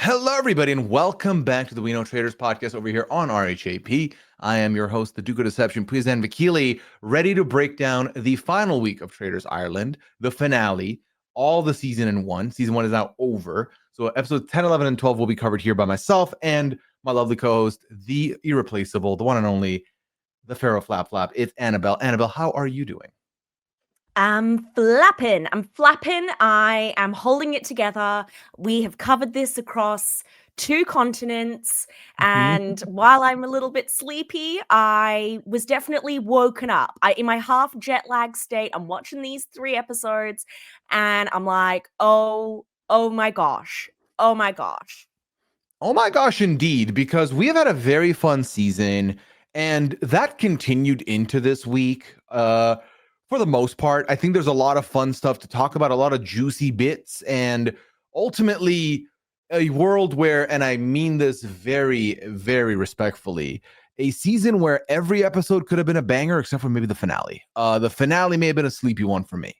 Hello, everybody, and welcome back to the We Know Traitors podcast over here on RHAP. I am your host, the Duke of Deception, Pooya and Annabel, ready to break down the final week of Traitors Ireland, the finale, all the season in one. Season one is now over. So episodes 10, 11, and 12 will be covered here by myself and my lovely co-host, the irreplaceable, the one and only, the Pharaoh Flap Flap. It's Annabel. Annabel, how are you doing? I'm flapping. I am holding it together. We have covered this across 2 continents. And while I'm a little bit sleepy, I was definitely woken up. In my half jet lag state, I'm watching these 3 episodes and I'm like, oh my gosh. Oh my gosh. Oh my gosh, indeed, because we have had a very fun season, and that continued into this week. For the most part, I think there's a lot of fun stuff to talk about, a lot of juicy bits, and ultimately a world where, and I mean this very, very respectfully, a season where every episode could have been a banger except for maybe the finale. The finale may have been a sleepy one for me.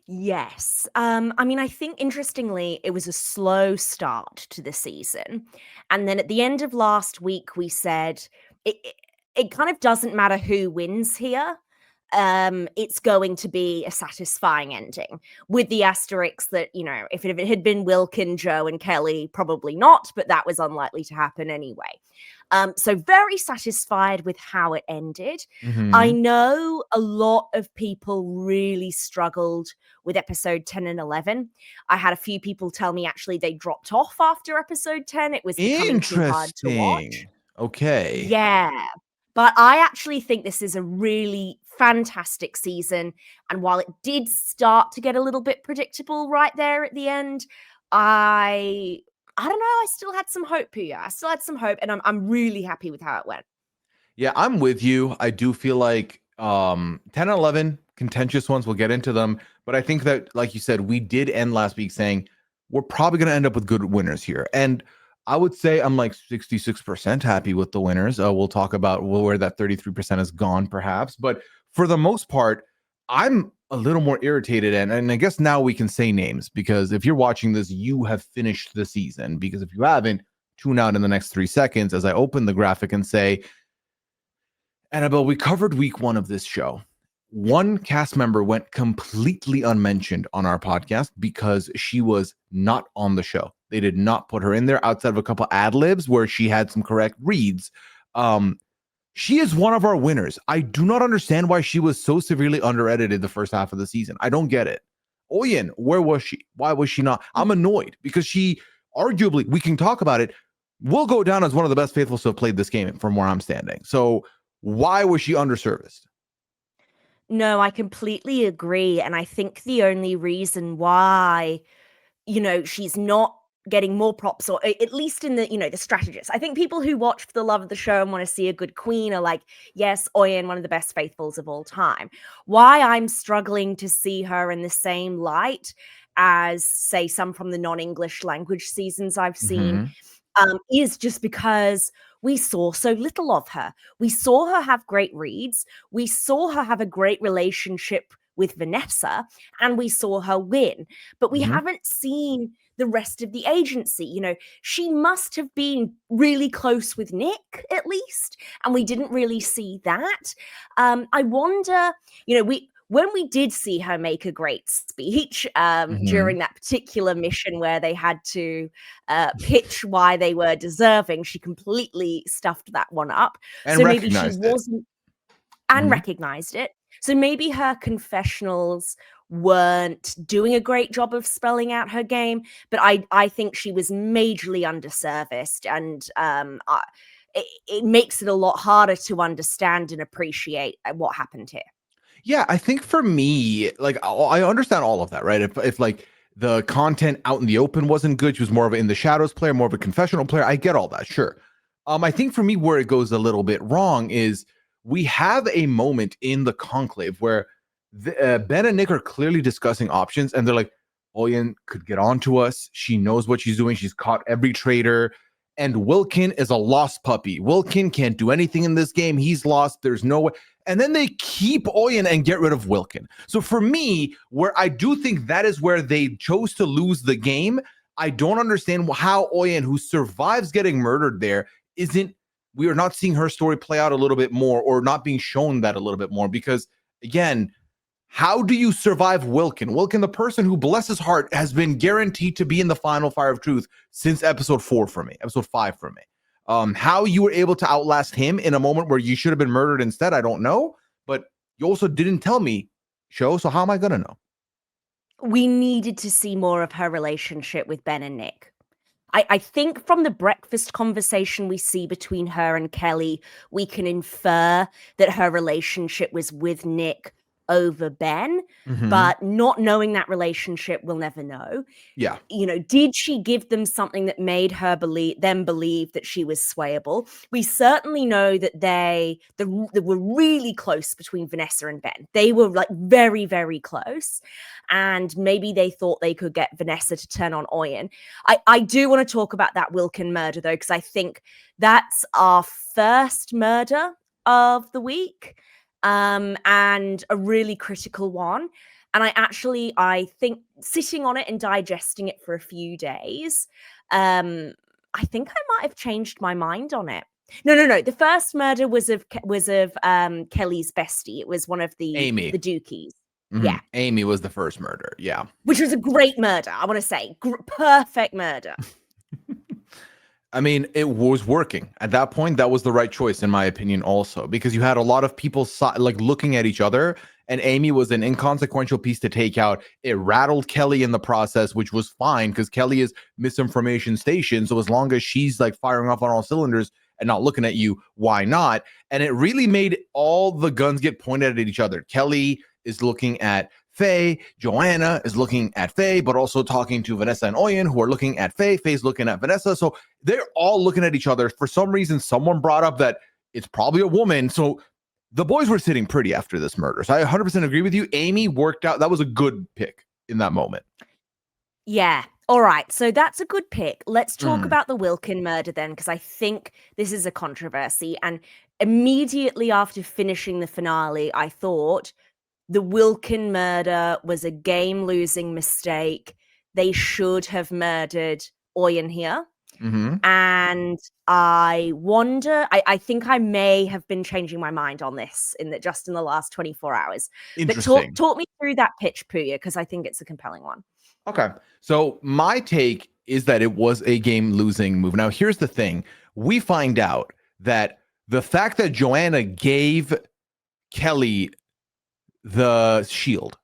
Yes. I think interestingly, it was a slow start to the season. And then at the end of last week, we said it kind of doesn't matter who wins here. It's going to be a satisfying ending with the asterisk that, if it had been Wilkin, Joe, and Kelly, probably not, but that was unlikely to happen anyway. So very satisfied with how it ended. I know a lot of people really struggled with episode 10 and 11. I had a few people tell me actually they dropped off after episode 10. It was becoming too hard to watch. Okay. Yeah. But I actually think this is a really fantastic season. And while it did start to get a little bit predictable right there at the end, I don't know, I still had some hope here. I still had some hope, and I'm really happy with how it went. Yeah, I'm with you. I do feel like 10 and 11 contentious ones, we'll get into them, but I think that, like you said, we did end last week saying we're probably going to end up with good winners here. And I would say I'm like 66% happy with the winners. We'll talk about where that 33% is gone perhaps, but for the most part, I'm a little more irritated, and I guess now we can say names, because if you're watching this, you have finished the season, because if you haven't, tune out in the next 3 seconds as I open the graphic and say, Annabel, we covered week 1 of this show. One cast member went completely unmentioned on our podcast because she was not on the show. They did not put her in there outside of a couple ad libs where she had some correct reads. She is one of our winners. I do not understand why she was so severely under-edited the first half of the season. I don't get it. Oyen, where was she? Why was she not? I'm annoyed because she arguably, we can talk about it, will go down as one of the best faithfuls to have played this game from where I'm standing. So why was she underserviced? No, I completely agree. And I think the only reason why, she's not getting more props, or at least in the, the strategists. I think people who watch for the love of the show and want to see a good queen are like, yes, Oyen, one of the best faithfuls of all time. Why I'm struggling to see her in the same light as, say, some from the non-English language seasons I've seen is just because we saw so little of her. We saw her have great reads. We saw her have a great relationship with Vanessa, and we saw her win. But we haven't seen the rest of the agency. She must have been really close with Nick, at least, and we didn't really see that. I wonder, when we did see her make a great speech during that particular mission where they had to pitch why they were deserving, she completely stuffed that one up. And So maybe she recognized it. wasn't, and recognized it. So maybe her confessionals weren't doing a great job of spelling out her game, but I think she was majorly underserviced, and it makes it a lot harder to understand and appreciate what happened here. Yeah, I think for me, like, I understand all of that, right? If like the content out in the open wasn't good, she was more of an in the shadows player, more of a confessional player. I get all that, sure. I think for me where it goes a little bit wrong is we have a moment in the conclave where Ben and Nick are clearly discussing options, and they're like, Oyen could get on to us. She knows what she's doing. She's caught every traitor. And Wilkin is a lost puppy. Wilkin can't do anything in this game. He's lost. There's no way. And then they keep Oyen and get rid of Wilkin. So for me, where I do think that is where they chose to lose the game, I don't understand how Oyen, who survives getting murdered there, we are not seeing her story play out a little bit more, or not being shown that a little bit more. Because again, how do you survive Wilkin? Wilkin, the person who, bless his heart, has been guaranteed to be in the final Fire of Truth since episode 5 for me. How you were able to outlast him in a moment where you should have been murdered instead, I don't know. But you also didn't tell me, show, so how am I gonna know? We needed to see more of her relationship with Ben and Nick. I think from the breakfast conversation we see between her and Kelly, we can infer that her relationship was with Nick over Ben, but not knowing that relationship, we'll never know. Yeah. You know, did she give them something that made her believe that she was swayable? We certainly know that they were really close between Vanessa and Ben. They were like very, very close. And maybe they thought they could get Vanessa to turn on Oyen. I do want to talk about that Wilkin murder, though, because I think that's our first murder of the week, and a really critical one. And I think sitting on it and digesting it for a few days, I think I might have changed my mind on it. No. The first murder was of Kelly's bestie. It was one of Amy. the Dookies. Mm-hmm. Yeah. Amy was the first murder. Yeah. Which was a great murder, I want to say. Perfect murder. I mean, it was working. At that point, that was the right choice, in my opinion, also, because you had a lot of people like looking at each other, and Amy was an inconsequential piece to take out. It rattled Kelly in the process, which was fine because Kelly is misinformation station. So as long as she's like firing off on all cylinders and not looking at you, why not? And it really made all the guns get pointed at each other. Kelly is looking at Faye, Joanna is looking at Faye, but also talking to Vanessa and Oyen, who are looking at Faye. Faye's looking at Vanessa. So they're all looking at each other. For some reason, someone brought up that it's probably a woman. So the boys were sitting pretty after this murder. So I 100% agree with you. Amy worked out. That was a good pick in that moment. Yeah. All right. So that's a good pick. Let's talk about the Wilkin murder then, because I think this is a controversy. And immediately after finishing the finale, I thought the Wilkin murder was a game-losing mistake. They should have murdered Oyen here. And I wonder, I think I may have been changing my mind on this just in the last 24 hours. Interesting. But talk me through that pitch, Pooya, because I think it's a compelling one. Okay. So my take is that it was a game-losing move. Now, here's the thing. We find out that the fact that Joanna gave Kelly the shield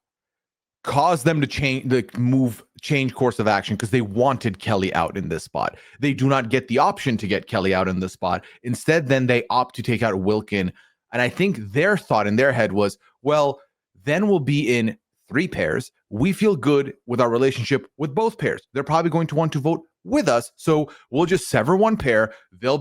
caused them to change course of action because they wanted Kelly out in this spot. They do not get the option to get Kelly out in this spot. Instead, then they opt to take out Wilkin. And I think their thought in their head was, well, then we'll be in 3 pairs. We feel good with our relationship with both pairs. They're probably going to want to vote with us. So we'll just sever one pair. They'll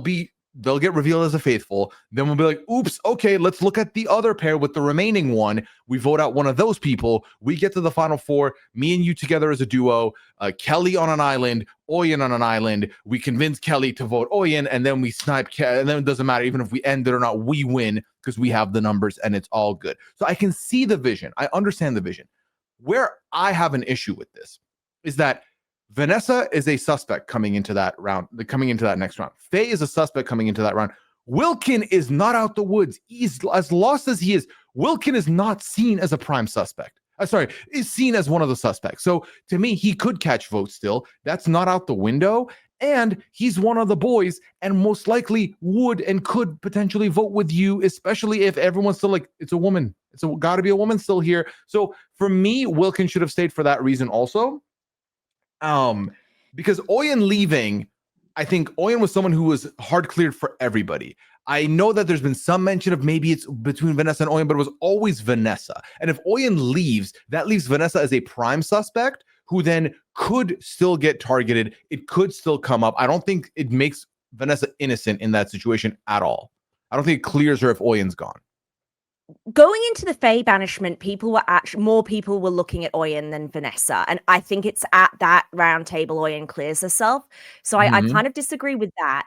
get revealed as a faithful. Then we'll be like, oops, okay, let's look at the other pair with the remaining one. We vote out one of those people. We get to the final 4, me and you together as a duo, Kelly on an island, Oyen on an island. We convince Kelly to vote Oyen, and then we snipe Kelly. And then it doesn't matter, even if we end it or not, we win because we have the numbers and it's all good. So I can see the vision. I understand the vision. Where I have an issue with this is that Vanessa is a suspect coming into that next round. Faye is a suspect coming into that round. Wilkin is not out the woods. He's as lost as he is. Wilkin is not seen as a prime suspect. Is seen as one of the suspects. So to me, he could catch votes still. That's not out the window. And he's one of the boys and most likely would and could potentially vote with you, especially if everyone's still like, it's a woman. It's got to be a woman still here. So for me, Wilkin should have stayed for that reason also. Because Oyen leaving, I think Oyen was someone who was hard cleared for everybody. I know that there's been some mention of maybe it's between Vanessa and Oyen, but it was always Vanessa. And if Oyen leaves, that leaves Vanessa as a prime suspect who then could still get targeted. It could still come up. I don't think it makes Vanessa innocent in that situation at all. I don't think it clears her if Oyen's gone. Going into the Faye banishment, more people were looking at Oyen than Vanessa, and I think it's at that round table Oyen clears herself. So I kind of disagree with that.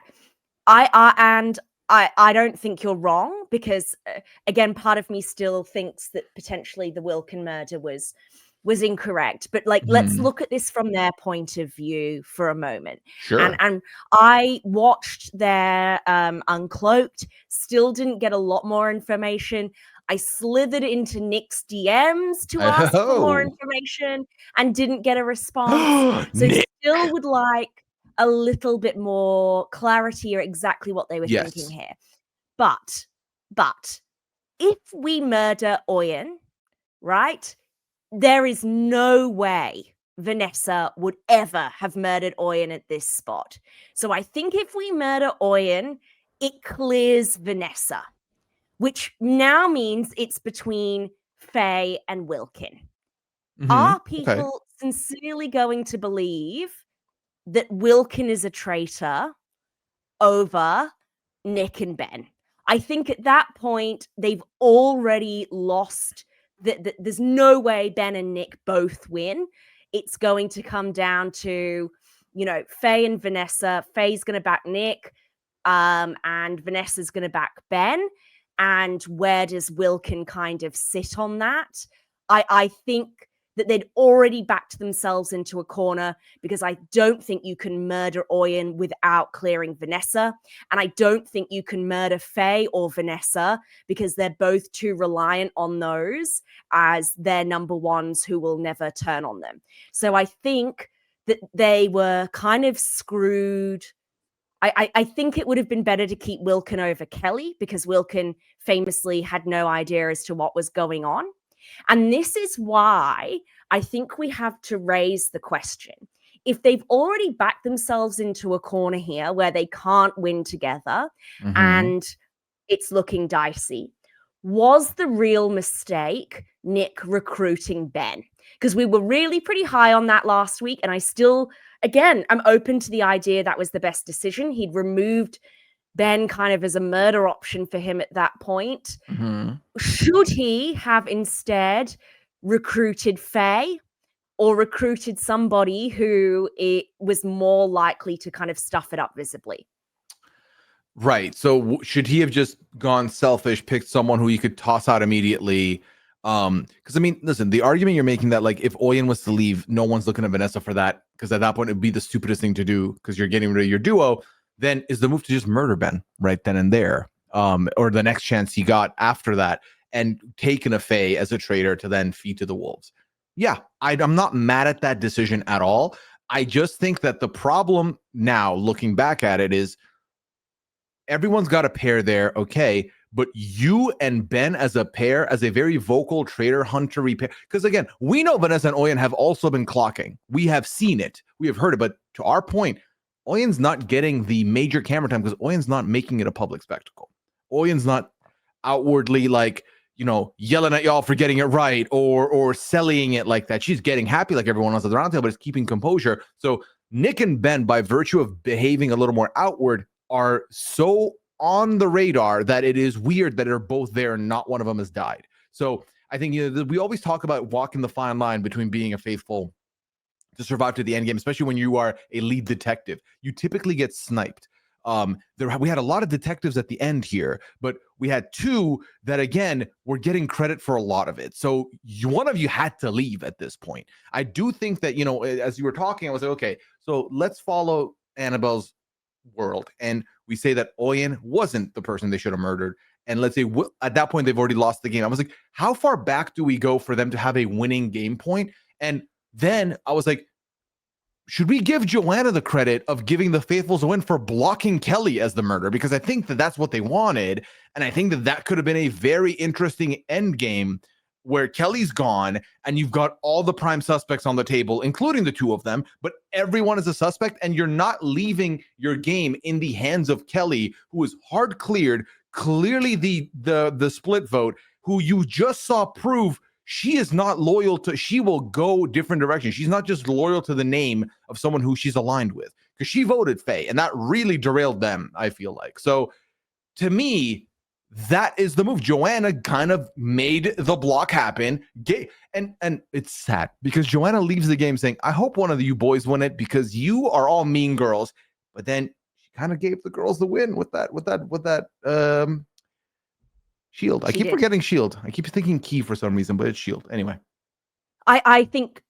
I don't think you're wrong because again, part of me still thinks that potentially the Wilkin murder was was incorrect. But like, let's look at this from their point of view for a moment. Sure. And I watched their Uncloaked, still didn't get a lot more information. I slithered into Nick's DMs to ask for more information and didn't get a response. So Nick. still would like a little bit more clarity or exactly what they were thinking here. But if we murder Oyen, right, there is no way Vanessa would ever have murdered Oyen at this spot. So I think if we murder Oyen, it clears Vanessa, which now means it's between Faye and Wilkin. Are people sincerely going to believe that Wilkin is a traitor over Nick and Ben? I think at that point, they've already lost. There's no way Ben and Nick both win. It's going to come down to, Faye and Vanessa. Faye's going to back Nick, and Vanessa's going to back Ben. And where does Wilkin kind of sit on that? I think that they'd already backed themselves into a corner, because I don't think you can murder Oyen without clearing Vanessa. And I don't think you can murder Faye or Vanessa, because they're both too reliant on those as their number ones who will never turn on them. So I think that they were kind of screwed. I think it would have been better to keep Wilkin over Kelly, because Wilkin famously had no idea as to what was going on. And this is why I think we have to raise the question. If they've already backed themselves into a corner here where they can't win together and it's looking dicey, was the real mistake Nick recruiting Ben? Because we were really pretty high on that last week. And I still, again, I'm open to the idea that was the best decision. He'd removed Ben kind of as a murder option for him at that point. Should he have instead recruited Faye, or recruited somebody who it was more likely to kind of stuff it up visibly? Right. So should he have just gone selfish, picked someone who he could toss out immediately? Because I mean, listen, the argument you're making that like if Oyen was to leave, no one's looking at Vanessa for that, because at that point it'd be the stupidest thing to do because you're getting rid of your duo. Then is the move to just murder Ben right then and there, or the next chance he got after that, and taking a Faye as a traitor to then feed to the wolves. Yeah, I'm not mad at that decision at all. I just think that the problem now, looking back at it, is everyone's got a pair there, okay, but you and Ben as a pair, as a very vocal traitor hunter pair, because again, we know Vanessa and Oyen have also been clocking. We have seen it. We have heard it. But to our point, Oyen's not getting the major camera time because Oyen's not making it a public spectacle. Oyen's not outwardly like, yelling at y'all for getting it right or selling it like that. She's getting happy like everyone else at the roundtable, but it's keeping composure. So Nick and Ben, by virtue of behaving a little more outward, are so on the radar that it is weird that they're both there and not one of them has died. So I think we always talk about walking the fine line between being a faithful to survive to the end game, especially when you are a lead detective. You typically get sniped. We had a lot of detectives at the end here, but we had two that, again, were getting credit for a lot of it. So one of you had to leave at this point. I do think that, as you were talking, I was like, okay, so let's follow Annabelle's world. And we say that Oyen wasn't the person they should have murdered. And let's say at that point, they've already lost the game. I was like, how far back do we go for them to have a winning game point? And then I was like, should we give Joanna the credit of giving the Faithfuls a win for blocking Kelly as the murderer? Because I think that that's what they wanted. And I think that that could have been a very interesting end game where Kelly's gone and you've got all the prime suspects on the table, including the two of them, but everyone is a suspect and you're not leaving your game in the hands of Kelly, who is hard cleared, clearly the split vote, who you just saw prove she is not loyal to, she will go different directions. She's not just loyal to the name of someone who she's aligned with, because she voted Faye, and that really derailed them, I feel like. So to me, that is the move. Joanna kind of made the block happen. And it's sad because Joanna leaves the game saying, I hope one of you boys win it because you are all mean girls. But then she kind of gave the girls the win with that shield. I keep forgetting shield. I keep thinking key for some reason, but it's shield. Anyway. I think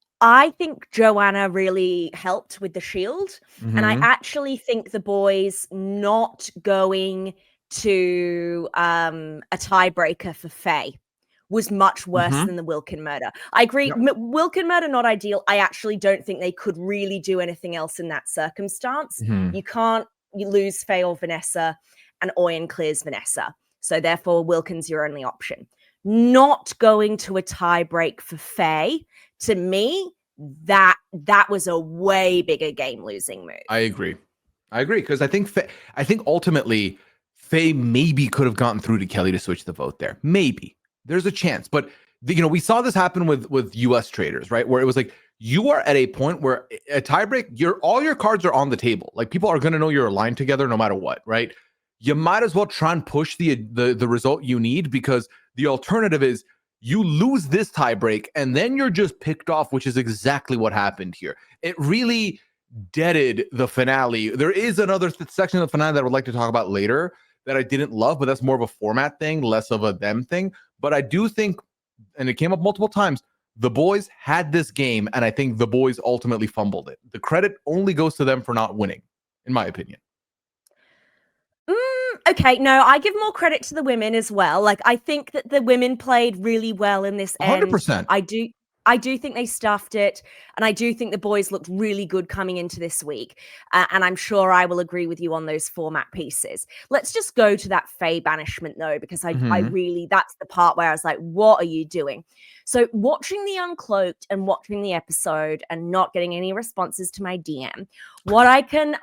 Joanna really helped with the shield, and I Mm-hmm. actually think the boys not going to a tiebreaker for Faye was much worse Mm-hmm. than the Wilkin murder. I agree. Yep. Wilkin murder not ideal. I actually don't think they could really do anything else in that circumstance. Mm-hmm. You lose Faye or Vanessa, and Oyen clears Vanessa. So therefore, Wilkin's your only option. Not going to a tiebreak for Faye, to me, that was a way bigger game losing move. I agree because I think ultimately Faye maybe could have gotten through to Kelly to switch the vote there. Maybe there's a chance, but we saw this happen with US Traitors, right? Where it was like you are at a point where a tiebreak, all your cards are on the table. Like people are going to know you're aligned together no matter what, right? You might as well try and push the result you need, because the alternative is you lose this tiebreak and then you're just picked off, which is exactly what happened here. It really deaded the finale. There is another section of the finale that I would like to talk about later that I didn't love, but that's more of a format thing, less of a them thing. But I do think, and it came up multiple times, the boys had this game, and I think the boys ultimately fumbled it. The credit only goes to them for not winning, in my opinion. Okay, no, I give more credit to the women as well. Like, I think that the women played really well in this end. 100%. I do think they stuffed it, and I do think the boys looked really good coming into this week. And I'm sure I will agree with you on those format pieces. Let's just go to that Faye banishment though, because I really, that's the part where I was like, what are you doing? So watching the Uncloaked and watching the episode and not getting any responses to my DM, what I can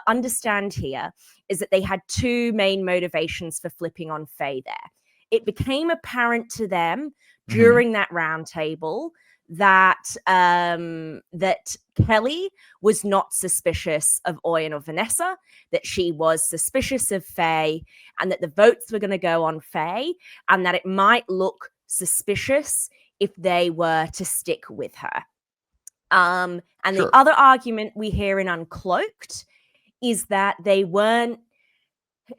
understand here is that they had two main motivations for flipping on Faye there. It became apparent to them during that roundtable that that Kelly was not suspicious of Oyen or Vanessa, that she was suspicious of Faye, and that the votes were going to go on Faye, and that it might look suspicious if they were to stick with her. And Sure. the other argument we hear in Uncloaked is that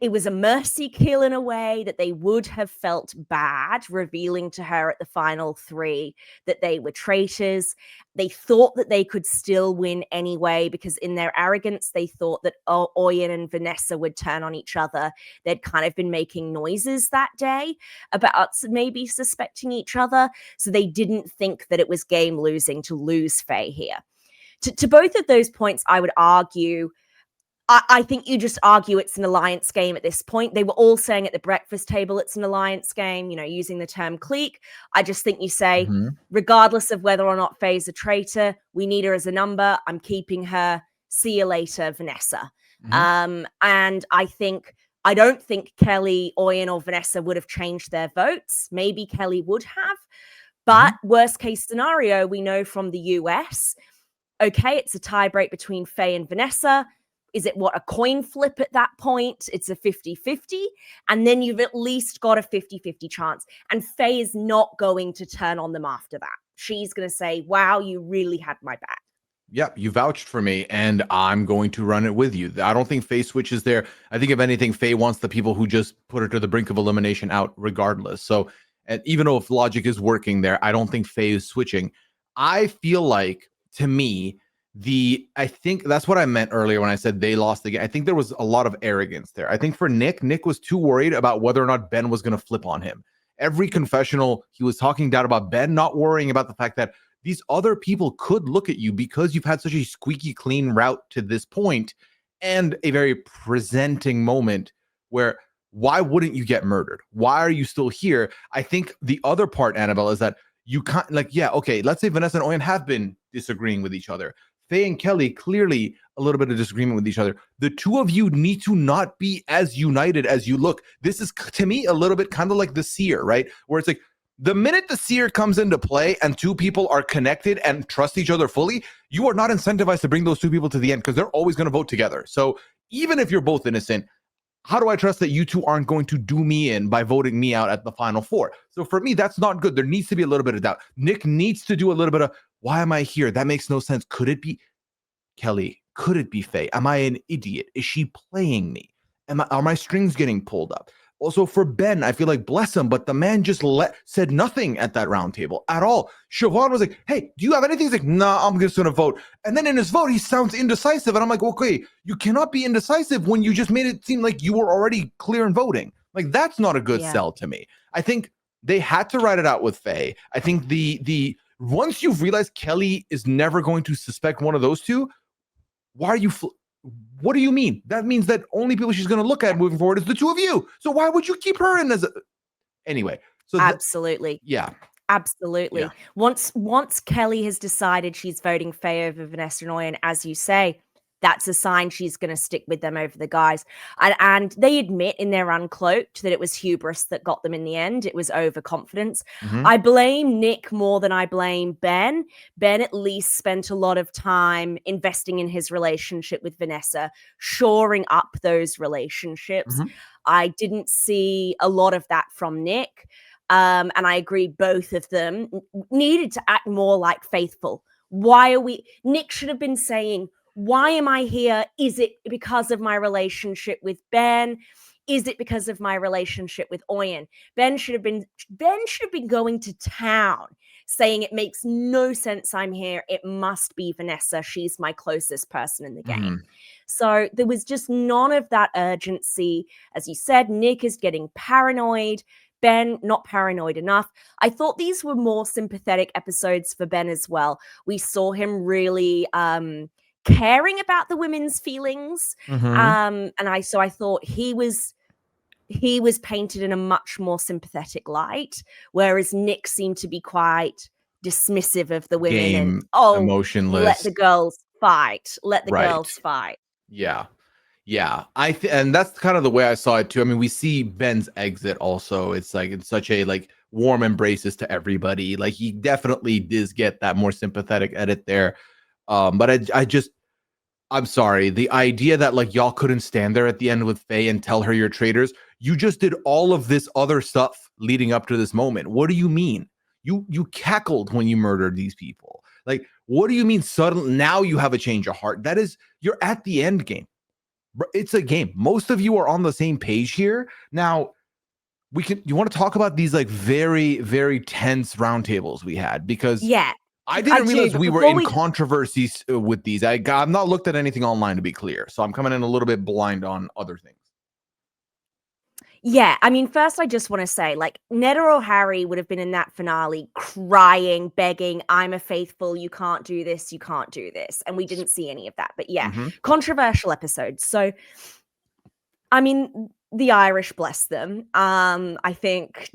it was a mercy kill in a way, that they would have felt bad revealing to her at the final three that they were traitors. They thought that they could still win anyway, because in their arrogance, they thought that Oyen and Vanessa would turn on each other. They'd kind of been making noises that day about maybe suspecting each other. So they didn't think that it was game losing to lose Faye here. To both of those points, I would argue, I think you just argue it's an alliance game at this point. They were all saying at the breakfast table it's an alliance game, using the term clique. I just think you say, regardless of whether or not Faye's a traitor, we need her as a number. I'm keeping her. See you later, Vanessa. And I don't think Kelly, Oyen, or Vanessa would have changed their votes. Maybe Kelly would have. But worst case scenario, we know from the US, okay, it's a tiebreak between Faye and Vanessa. Is it a coin flip at that point? It's a 50-50. And then you've at least got a 50-50 chance. And Faye is not going to turn on them after that. She's going to say, wow, you really had my back. Yep, you vouched for me, and I'm going to run it with you. I don't think Faye switches there. I think if anything, Faye wants the people who just put her to the brink of elimination out regardless. So, and even though if logic is working there, I don't think Faye is switching. I feel like, to me, I think that's what I meant earlier when I said they lost the game. I think there was a lot of arrogance there. I think for Nick was too worried about whether or not Ben was going to flip on him. Every confessional, he was talking down about Ben, not worrying about the fact that these other people could look at you because you've had such a squeaky clean route to this point, and a very presenting moment where why wouldn't you get murdered? Why are you still here? I think the other part, Annabelle, is that you can't, okay, let's say Vanessa and Oyen have been disagreeing with each other. Faye and Kelly, clearly a little bit of disagreement with each other. The two of you need to not be as united as you look. This is, to me, a little bit kind of like the seer, right? Where it's like, the minute the seer comes into play and two people are connected and trust each other fully, you are not incentivized to bring those two people to the end, because they're always going to vote together. So even if you're both innocent, how do I trust that you two aren't going to do me in by voting me out at the final four? So for me, that's not good. There needs to be a little bit of doubt. Nick needs to do a little bit of, why am I here? That makes no sense. Could it be Kelly? Could it be Faye? Am I an idiot? Is she playing me? Are my strings getting pulled up? Also for Ben, I feel like bless him, but the man just said nothing at that round table at all. Siobhan was like, hey, do you have anything? He's like, nah, I'm just gonna vote. And then in his vote, he sounds indecisive. And I'm like, okay, you cannot be indecisive when you just made it seem like you were already clear in voting. Like, that's not a good sell to me. I think they had to write it out with Faye. I think the once you've realized Kelly is never going to suspect one of those two, why are you what do you mean? That means that only people she's going to look at moving forward is the two of you. So why would you keep her in as a anyway? So absolutely. Yeah. Absolutely. Yeah. Once Kelly has decided she's voting Faye over Vanessa and Oyen, as you say, that's a sign she's going to stick with them over the guys. And they admit in their Uncloaked that it was hubris that got them in the end. It was overconfidence. Mm-hmm. I blame Nick more than I blame Ben. Ben at least spent a lot of time investing in his relationship with Vanessa, shoring up those relationships. Mm-hmm. I didn't see a lot of that from Nick. And I agree both of them needed to act more like faithful. Nick should have been saying, why am I here? Is it because of my relationship with Ben? Is it because of my relationship with Oyen? Ben should have been going to town saying it makes no sense I'm here. It must be Vanessa. She's my closest person in the game. Mm-hmm. So there was just none of that urgency. As you said, Nick is getting paranoid. Ben, not paranoid enough. I thought these were more sympathetic episodes for Ben as well. We saw him really caring about the women's feelings. Mm-hmm. And I thought he was painted in a much more sympathetic light, whereas Nick seemed to be quite dismissive of the women and emotionless. let the girls fight. Let the girls fight. Yeah. Yeah, and that's kind of the way I saw it too. I mean, we see Ben's exit also. It's like it's such a like warm embraces to everybody. Like he definitely does get that more sympathetic edit there. But I'm sorry. The idea that like y'all couldn't stand there at the end with Faye and tell her you're traitors. You just did all of this other stuff leading up to this moment. What do you mean? You cackled when you murdered these people. Like, what do you mean suddenly now you have a change of heart? That is, you're at the end game. It's a game. Most of you are on the same page here. Now, you want to talk about these like very, very tense roundtables we had because I didn't realize we were in controversies with these. I've not looked at anything online to be clear. So I'm coming in a little bit blind on other things. Yeah, I mean, first I just want to say, like, Neda or Harry would have been in that finale crying, begging, I'm a faithful, you can't do this, you can't do this. And we didn't see any of that. But yeah, controversial episodes. So, I mean, the Irish, bless them, I think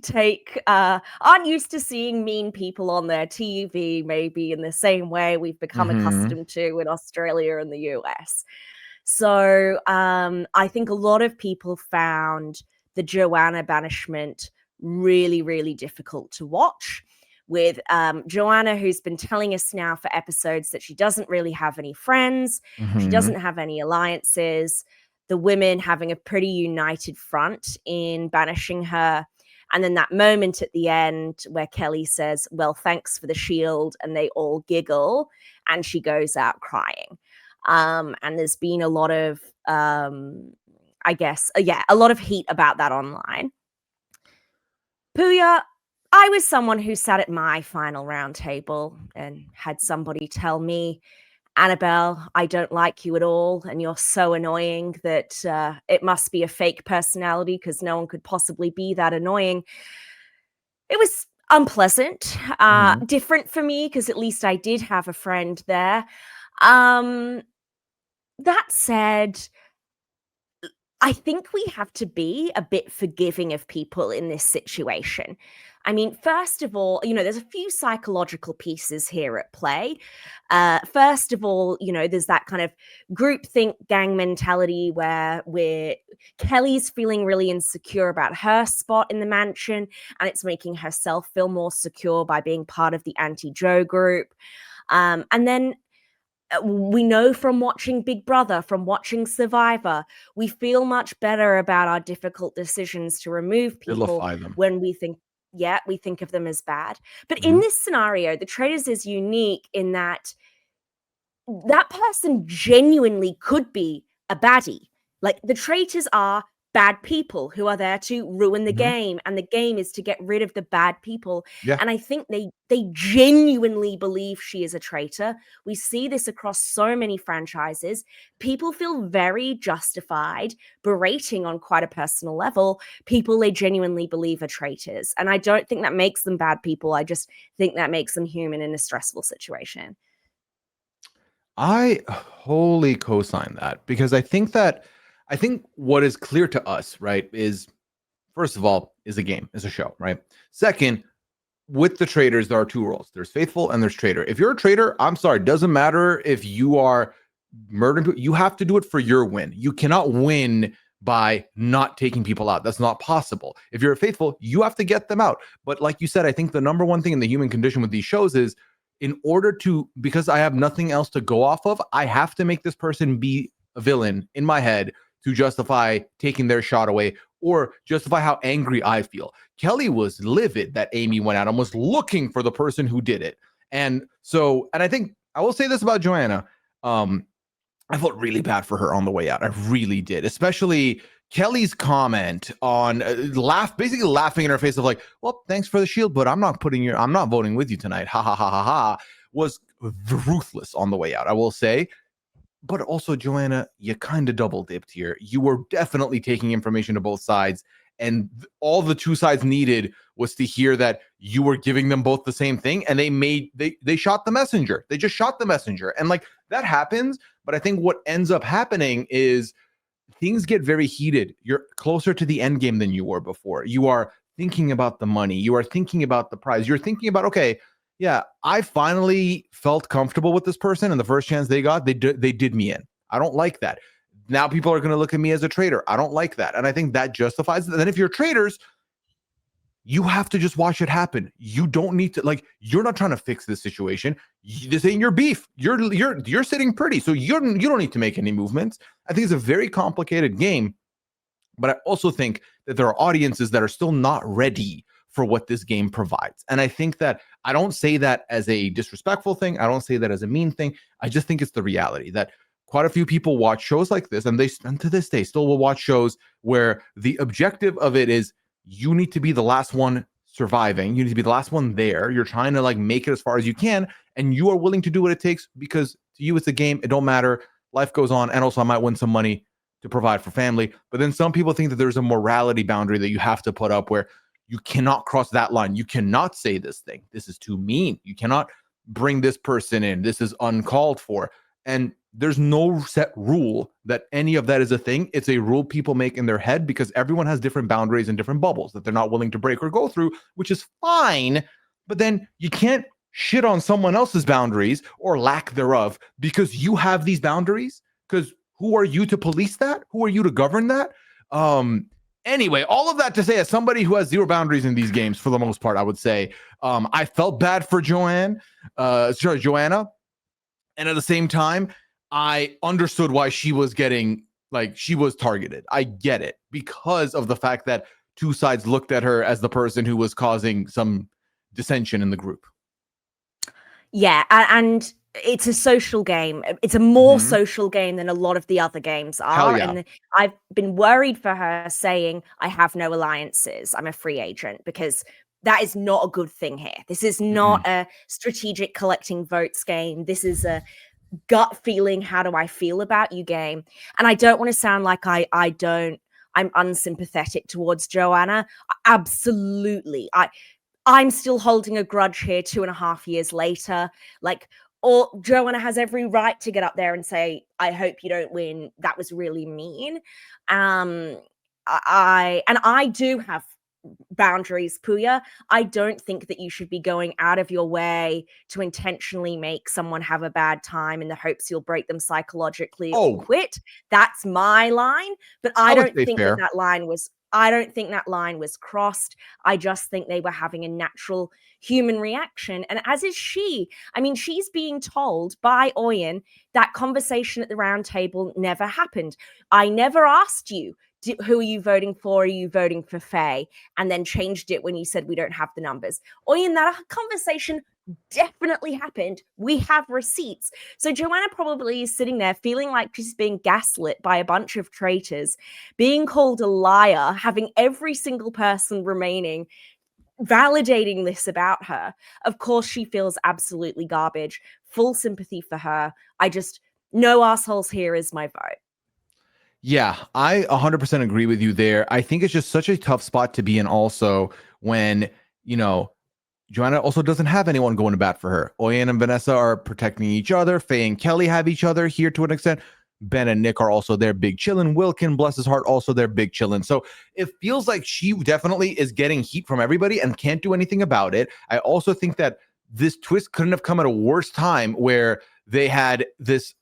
aren't used to seeing mean people on their TV, maybe in the same way we've become accustomed to in Australia and the US. So I think a lot of people found the Joanna banishment really, really difficult to watch, with Joanna, who's been telling us now for episodes that she doesn't really have any friends, she doesn't have any alliances, the women having a pretty united front in banishing her. And then that moment at the end where Kelly says, well, thanks for the shield, and they all giggle, and she goes out crying. And there's been a lot of a lot of heat about that online. Pooya, I was someone who sat at my final round table and had somebody tell me, Annabel, I don't like you at all, and you're so annoying that it must be a fake personality because no one could possibly be that annoying. It was unpleasant, different for me because at least I did have a friend there. That said, I think we have to be a bit forgiving of people in this situation. I mean, first of all, there's a few psychological pieces here at play. First of all, there's that kind of groupthink gang mentality where Kelly's feeling really insecure about her spot in the mansion, and it's making herself feel more secure by being part of the anti-Joe group. And then we know from watching Big Brother, from watching Survivor, we feel much better about our difficult decisions to remove people when we think of them as bad. But in this scenario, the Traitors is unique in that person genuinely could be a baddie. Like, the Traitors are bad people who are there to ruin the Mhm. game, and the game is to get rid of the bad people. Yeah. And I think they genuinely believe she is a traitor. We see this across so many franchises. People feel very justified berating on quite a personal level people they genuinely believe are traitors. And I don't think that makes them bad people. I just think that makes them human in a stressful situation. I wholly co-sign that because I think what is clear to us, right, is first of all, is a game, is a show, right? Second, with the traitors, there are two roles. There's faithful and there's traitor. If you're a traitor, I'm sorry, doesn't matter if you are murdering people, you have to do it for your win. You cannot win by not taking people out. That's not possible. If you're a faithful, you have to get them out. But like you said, I think the number one thing in the human condition with these shows is in order to, because I have nothing else to go off of, I have to make this person be a villain in my head to justify taking their shot away or justify how angry I feel. Kelly was livid that Amy went out and was looking for the person who did it. And so, and I think I will say this about Joanna. I felt really bad for her on the way out. I really did, especially Kelly's comment on basically laughing in her face of like, well, thanks for the shield, but I'm not voting with you tonight. Ha ha ha ha ha. Was ruthless on the way out, I will say. But also, Joanna, you kind of double dipped here. You were definitely taking information to both sides, and all the two sides needed was to hear that you were giving them both the same thing, and they shot the messenger. They just shot the messenger, and like that happens. But I think what ends up happening is things get very heated. You're closer to the end game than you were before. You are thinking about the money. You are thinking about the prize. You're thinking about, okay, yeah, I finally felt comfortable with this person, and the first chance they got, they did me in. I don't like that. Now people are going to look at me as a traitor. I don't like that. And I think that justifies it. And then if you're traitors, you have to just watch it happen. You don't need to, like, you're not trying to fix this situation. This ain't your beef. You're sitting pretty. So you don't need to make any movements. I think it's a very complicated game. But I also think that there are audiences that are still not ready for what this game provides. And I think that I don't say that as a disrespectful thing. I don't say that as a mean thing. I just think it's the reality that quite a few people watch shows like this, and to this day still will watch shows where the objective of it is you need to be the last one surviving. You need to be the last one there. You're trying to like make it as far as you can, and you are willing to do what it takes because to you it's a game. It don't matter. Life goes on, and also I might win some money to provide for family. But then some people think that there's a morality boundary that you have to put up where you cannot cross that line. You cannot say this thing. This is too mean. You cannot bring this person in. This is uncalled for. And there's no set rule that any of that is a thing. It's a rule people make in their head because everyone has different boundaries and different bubbles that they're not willing to break or go through, which is fine. But then you can't shit on someone else's boundaries or lack thereof because you have these boundaries. Because who are you to police that? Who are you to govern that? Anyway, all of that to say, as somebody who has zero boundaries in these games, for the most part, I would say, I felt bad for Joanna, and at the same time, I understood why she was getting she was targeted. I get it because of the fact that two sides looked at her as the person who was causing some dissension in the group. Yeah, and it's a social game. It's a more social game than a lot of the other games Hell are. yeah. And I've been worried for her saying, I have no alliances. I'm a free agent, because that is not a good thing here. This is not a strategic collecting votes game. This is a gut feeling, how do I feel about you game. And I don't want to sound like I'm unsympathetic towards Joanna. Absolutely. I'm still holding a grudge here 2.5 years later. Or Joanna has every right to get up there and say, I hope you don't win. That was really mean. I do have boundaries, Pooya. I don't think that you should be going out of your way to intentionally make someone have a bad time in the hopes you'll break them psychologically or quit. That's my line. But I don't think that line was crossed. I just think they were having a natural human reaction. And as is she. I mean, she's being told by Oyen that conversation at the round table never happened. I never asked you, who are you voting for? Are you voting for Faye? And then changed it when you said we don't have the numbers. Oyen, that conversation definitely happened. We have receipts. So Joanna probably is sitting there feeling like she's being gaslit by a bunch of traitors, being called a liar, having every single person remaining validating this about her. Of course, she feels absolutely garbage. Full sympathy for her. I just, no assholes here is my vote. Yeah, I 100% agree with you there. I think it's just such a tough spot to be in also when, you know, Joanna also doesn't have anyone going to bat for her. Oyen and Vanessa are protecting each other. Faye and Kelly have each other here to an extent. Ben and Nick are also there, big chillin'. Wilkin, bless his heart, also there, big chillin'. So it feels like she definitely is getting heat from everybody and can't do anything about it. I also think that this twist couldn't have come at a worse time where they had this,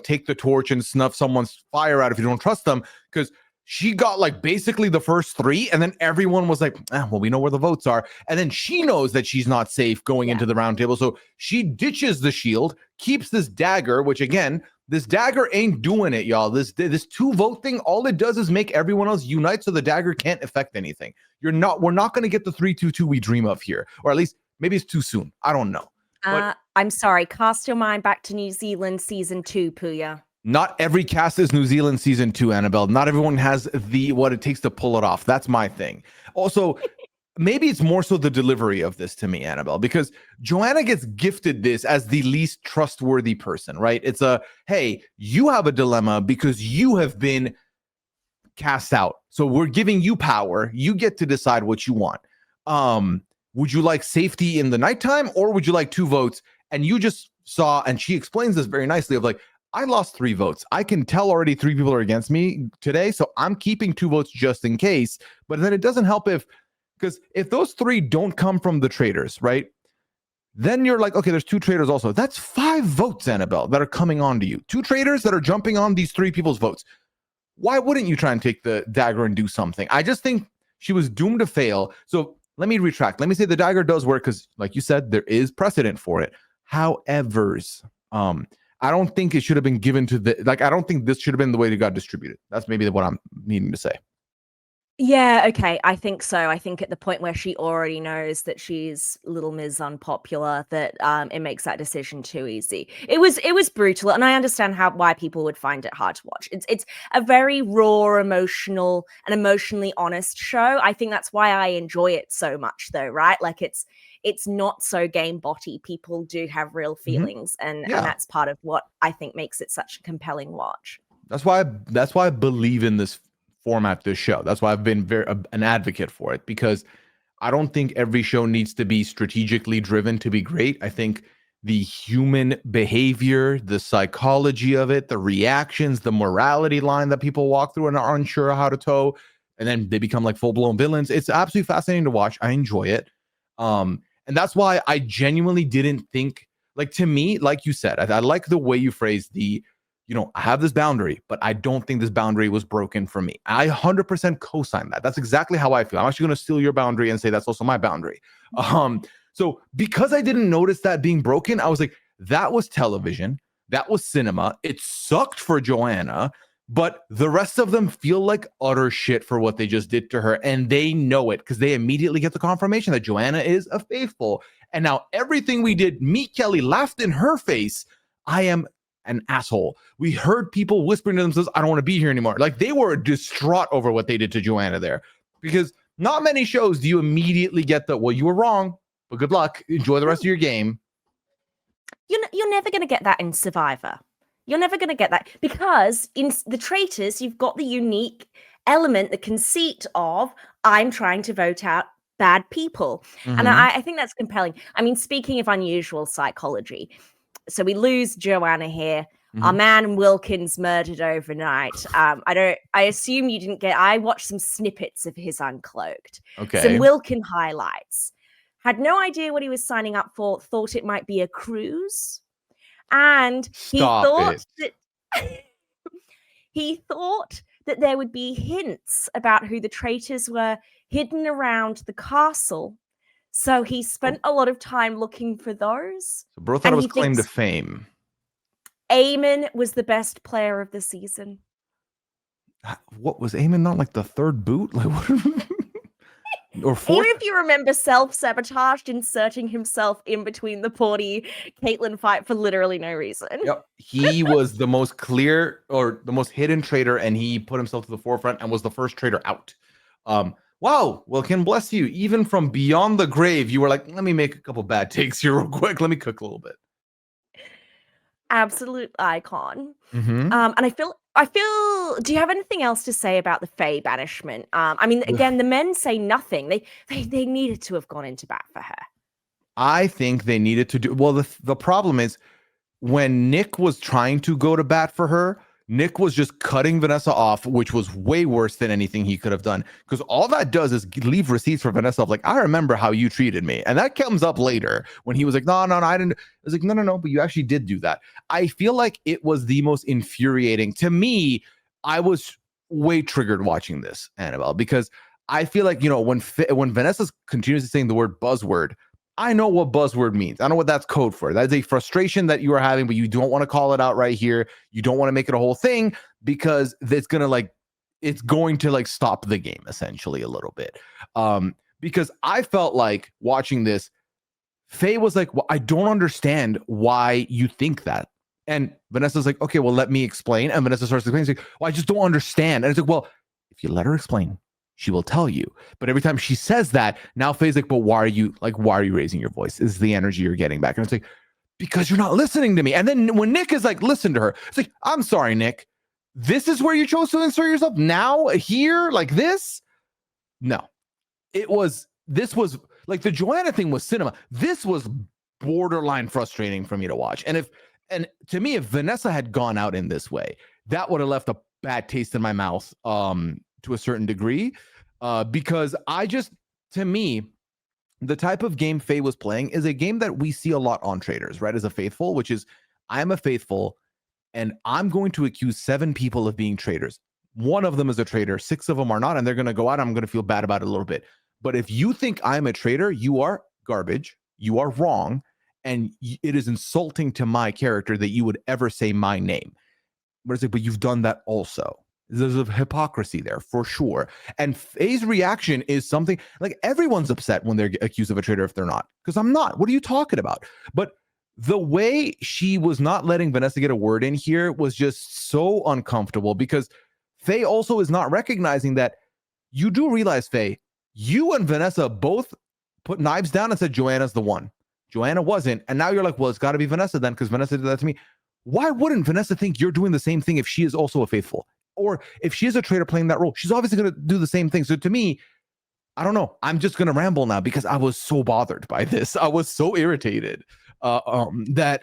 take the torch and snuff someone's fire out if you don't trust them, because she got like basically the first three, and then everyone was like, well, we know where the votes are. And then she knows that she's not safe going into the round table. So she ditches the shield, keeps this dagger, which again, this dagger ain't doing it, y'all. This 2-vote thing, all it does is make everyone else unite, so the dagger can't affect anything. We're not going to get the 3-2-2 we dream of here, or at least maybe it's too soon. I don't know. But I'm sorry. Cast your mind back to New Zealand season 2, Pooya. Not every cast is New Zealand season 2, Annabelle. Not everyone has what it takes to pull it off. That's my thing. Also, maybe it's more so the delivery of this to me, Annabelle, because Joanna gets gifted this as the least trustworthy person, right? It's hey, you have a dilemma because you have been cast out. So we're giving you power. You get to decide what you want. Would you like safety in the nighttime, or would you like 2 votes? And you just saw, and she explains this very nicely, of like, I lost 3 votes. I can tell already 3 people are against me today, so I'm keeping 2 votes just in case. But then it doesn't help because if those 3 don't come from the traitors, right? Then you're like, okay, there's 2 traitors also. That's 5 votes, Annabelle, that are coming on to you. 2 traitors that are jumping on these 3 people's votes. Why wouldn't you try and take the dagger and do something? I just think she was doomed to fail. So let me retract. Let me say the dagger does work because, like you said, there is precedent for it. However, I don't think it should have been given to I don't think this should have been the way it got distributed. That's maybe what I'm needing to say. Yeah, okay, I think so. I think at the point where she already knows that she's Little Ms. Unpopular, that it makes that decision too easy. It was brutal, and I understand why people would find it hard to watch. It's a very raw, emotional, and emotionally honest show. I think that's why I enjoy it so much, though, right? Like it's not so game botty. People do have real feelings, and that's part of what I think makes it such a compelling watch. That's why I believe in this format, this show. That's why I've been an advocate for it, because I don't think every show needs to be strategically driven to be great. I think the human behavior, the psychology of it, the reactions, the morality line that people walk through and are unsure how to toe, and then they become like full-blown villains. It's absolutely fascinating to watch. I enjoy it. And that's why I genuinely didn't think, like, to me, like you said, I like the way you phrased I have this boundary, but I don't think this boundary was broken for me. I 100% co-sign that. That's exactly how I feel. I'm actually going to steal your boundary and say that's also my boundary. So because I didn't notice that being broken, I was like, that was television. That was cinema. It sucked for Joanna, but the rest of them feel like utter shit for what they just did to her. And they know it because they immediately get the confirmation that Joanna is a faithful. And now everything we did, me, Kelly, laughed in her face. I am an asshole. We heard people whispering to themselves, I don't want to be here anymore. Like, they were distraught over what they did to Joanna there, because not many shows do you immediately get the, well, you were wrong, but good luck. Enjoy the rest of your game. You're never going to get that in Survivor. You're never going to get that, because in the Traitors, you've got the unique element, the conceit of, I'm trying to vote out bad people. Mm-hmm. And I think that's compelling. I mean, speaking of unusual psychology, so we lose Joanna here. Mm-hmm. Our man Wilkins murdered overnight. I assume you didn't get, I watched some snippets of his Uncloaked. Okay. Some Wilkin highlights. Had no idea what he was signing up for, thought it might be a cruise. And he thought that there would be hints about who the traitors were hidden around the castle. So he spent a lot of time looking for those. So bro thought it was claim to fame. Eamon was the best player of the season. What was Eamon, not like the third boot? Like, what? or Even fourth. if you remember self-sabotaged, inserting himself in between the Porty Caitlyn fight for literally no reason. Yep. He was the most clear or the most hidden traitor, and he put himself to the forefront and was the first traitor out. Wow. Well, Ken bless you. Even from beyond the grave, you were like, let me make a couple bad takes here real quick. Let me cook a little bit. Absolute icon. Mm-hmm. And I feel. Do you have anything else to say about the Fae banishment? I mean, again, the men say nothing. They needed to have gone into bat for her. I think they needed to do well. The problem is when Nick was trying to go to bat for her, Nick was just cutting Vanessa off, which was way worse than anything he could have done. Because all that does is leave receipts for Vanessa of like, I remember how you treated me. And that comes up later when he was like, no, I didn't. I was like, no, but you actually did do that. I feel like it was the most infuriating. To me, I was way triggered watching this, Annabelle, because I feel like, when Vanessa's continuously saying the word buzzword, I know what buzzword means. I know what that's code for. That is a frustration that you are having, but you don't want to call it out right here. You don't want to make it a whole thing because it's going to stop the game essentially a little bit. Because I felt like watching this, Faye was like, well, I don't understand why you think that. And Vanessa's like, okay, well, let me explain. And Vanessa starts explaining, like, well, I just don't understand. And it's like, well, if you let her explain, she will tell you. But every time she says that, now Faye's like, but why are you raising your voice? Is the energy you're getting back? And it's like, because you're not listening to me. And then when Nick is like, listen to her, it's like, I'm sorry, Nick. This is where you chose to insert yourself now, here, like this? No. This was like the Joanna thing was cinema. This was borderline frustrating for me to watch. And to me, if Vanessa had gone out in this way, that would have left a bad taste in my mouth. To a certain degree, because to me, the type of game Faye was playing is a game that we see a lot on Traitors, right? As a faithful, which is, I'm a faithful, and I'm going to accuse 7 people of being traitors. One of them is a traitor, 6 of them are not, and they're going to go out. I'm going to feel bad about it a little bit. But if you think I'm a traitor, you are garbage, you are wrong, and it is insulting to my character that you would ever say my name. But you've done that also. There's a hypocrisy there for sure. And Faye's reaction is something like everyone's upset when they're accused of a traitor if they're not. Because I'm not. What are you talking about? But the way she was not letting Vanessa get a word in here was just so uncomfortable because Faye also is not recognizing that you do realize, Faye, you and Vanessa both put knives down and said Joanna's the one. Joanna wasn't. And now you're like, well, it's got to be Vanessa then because Vanessa did that to me. Why wouldn't Vanessa think you're doing the same thing if she is also a faithful? Or if she is a traitor playing that role, she's obviously going to do the same thing. So to me, I don't know. I'm just going to ramble now because I was so bothered by this. I was so irritated that,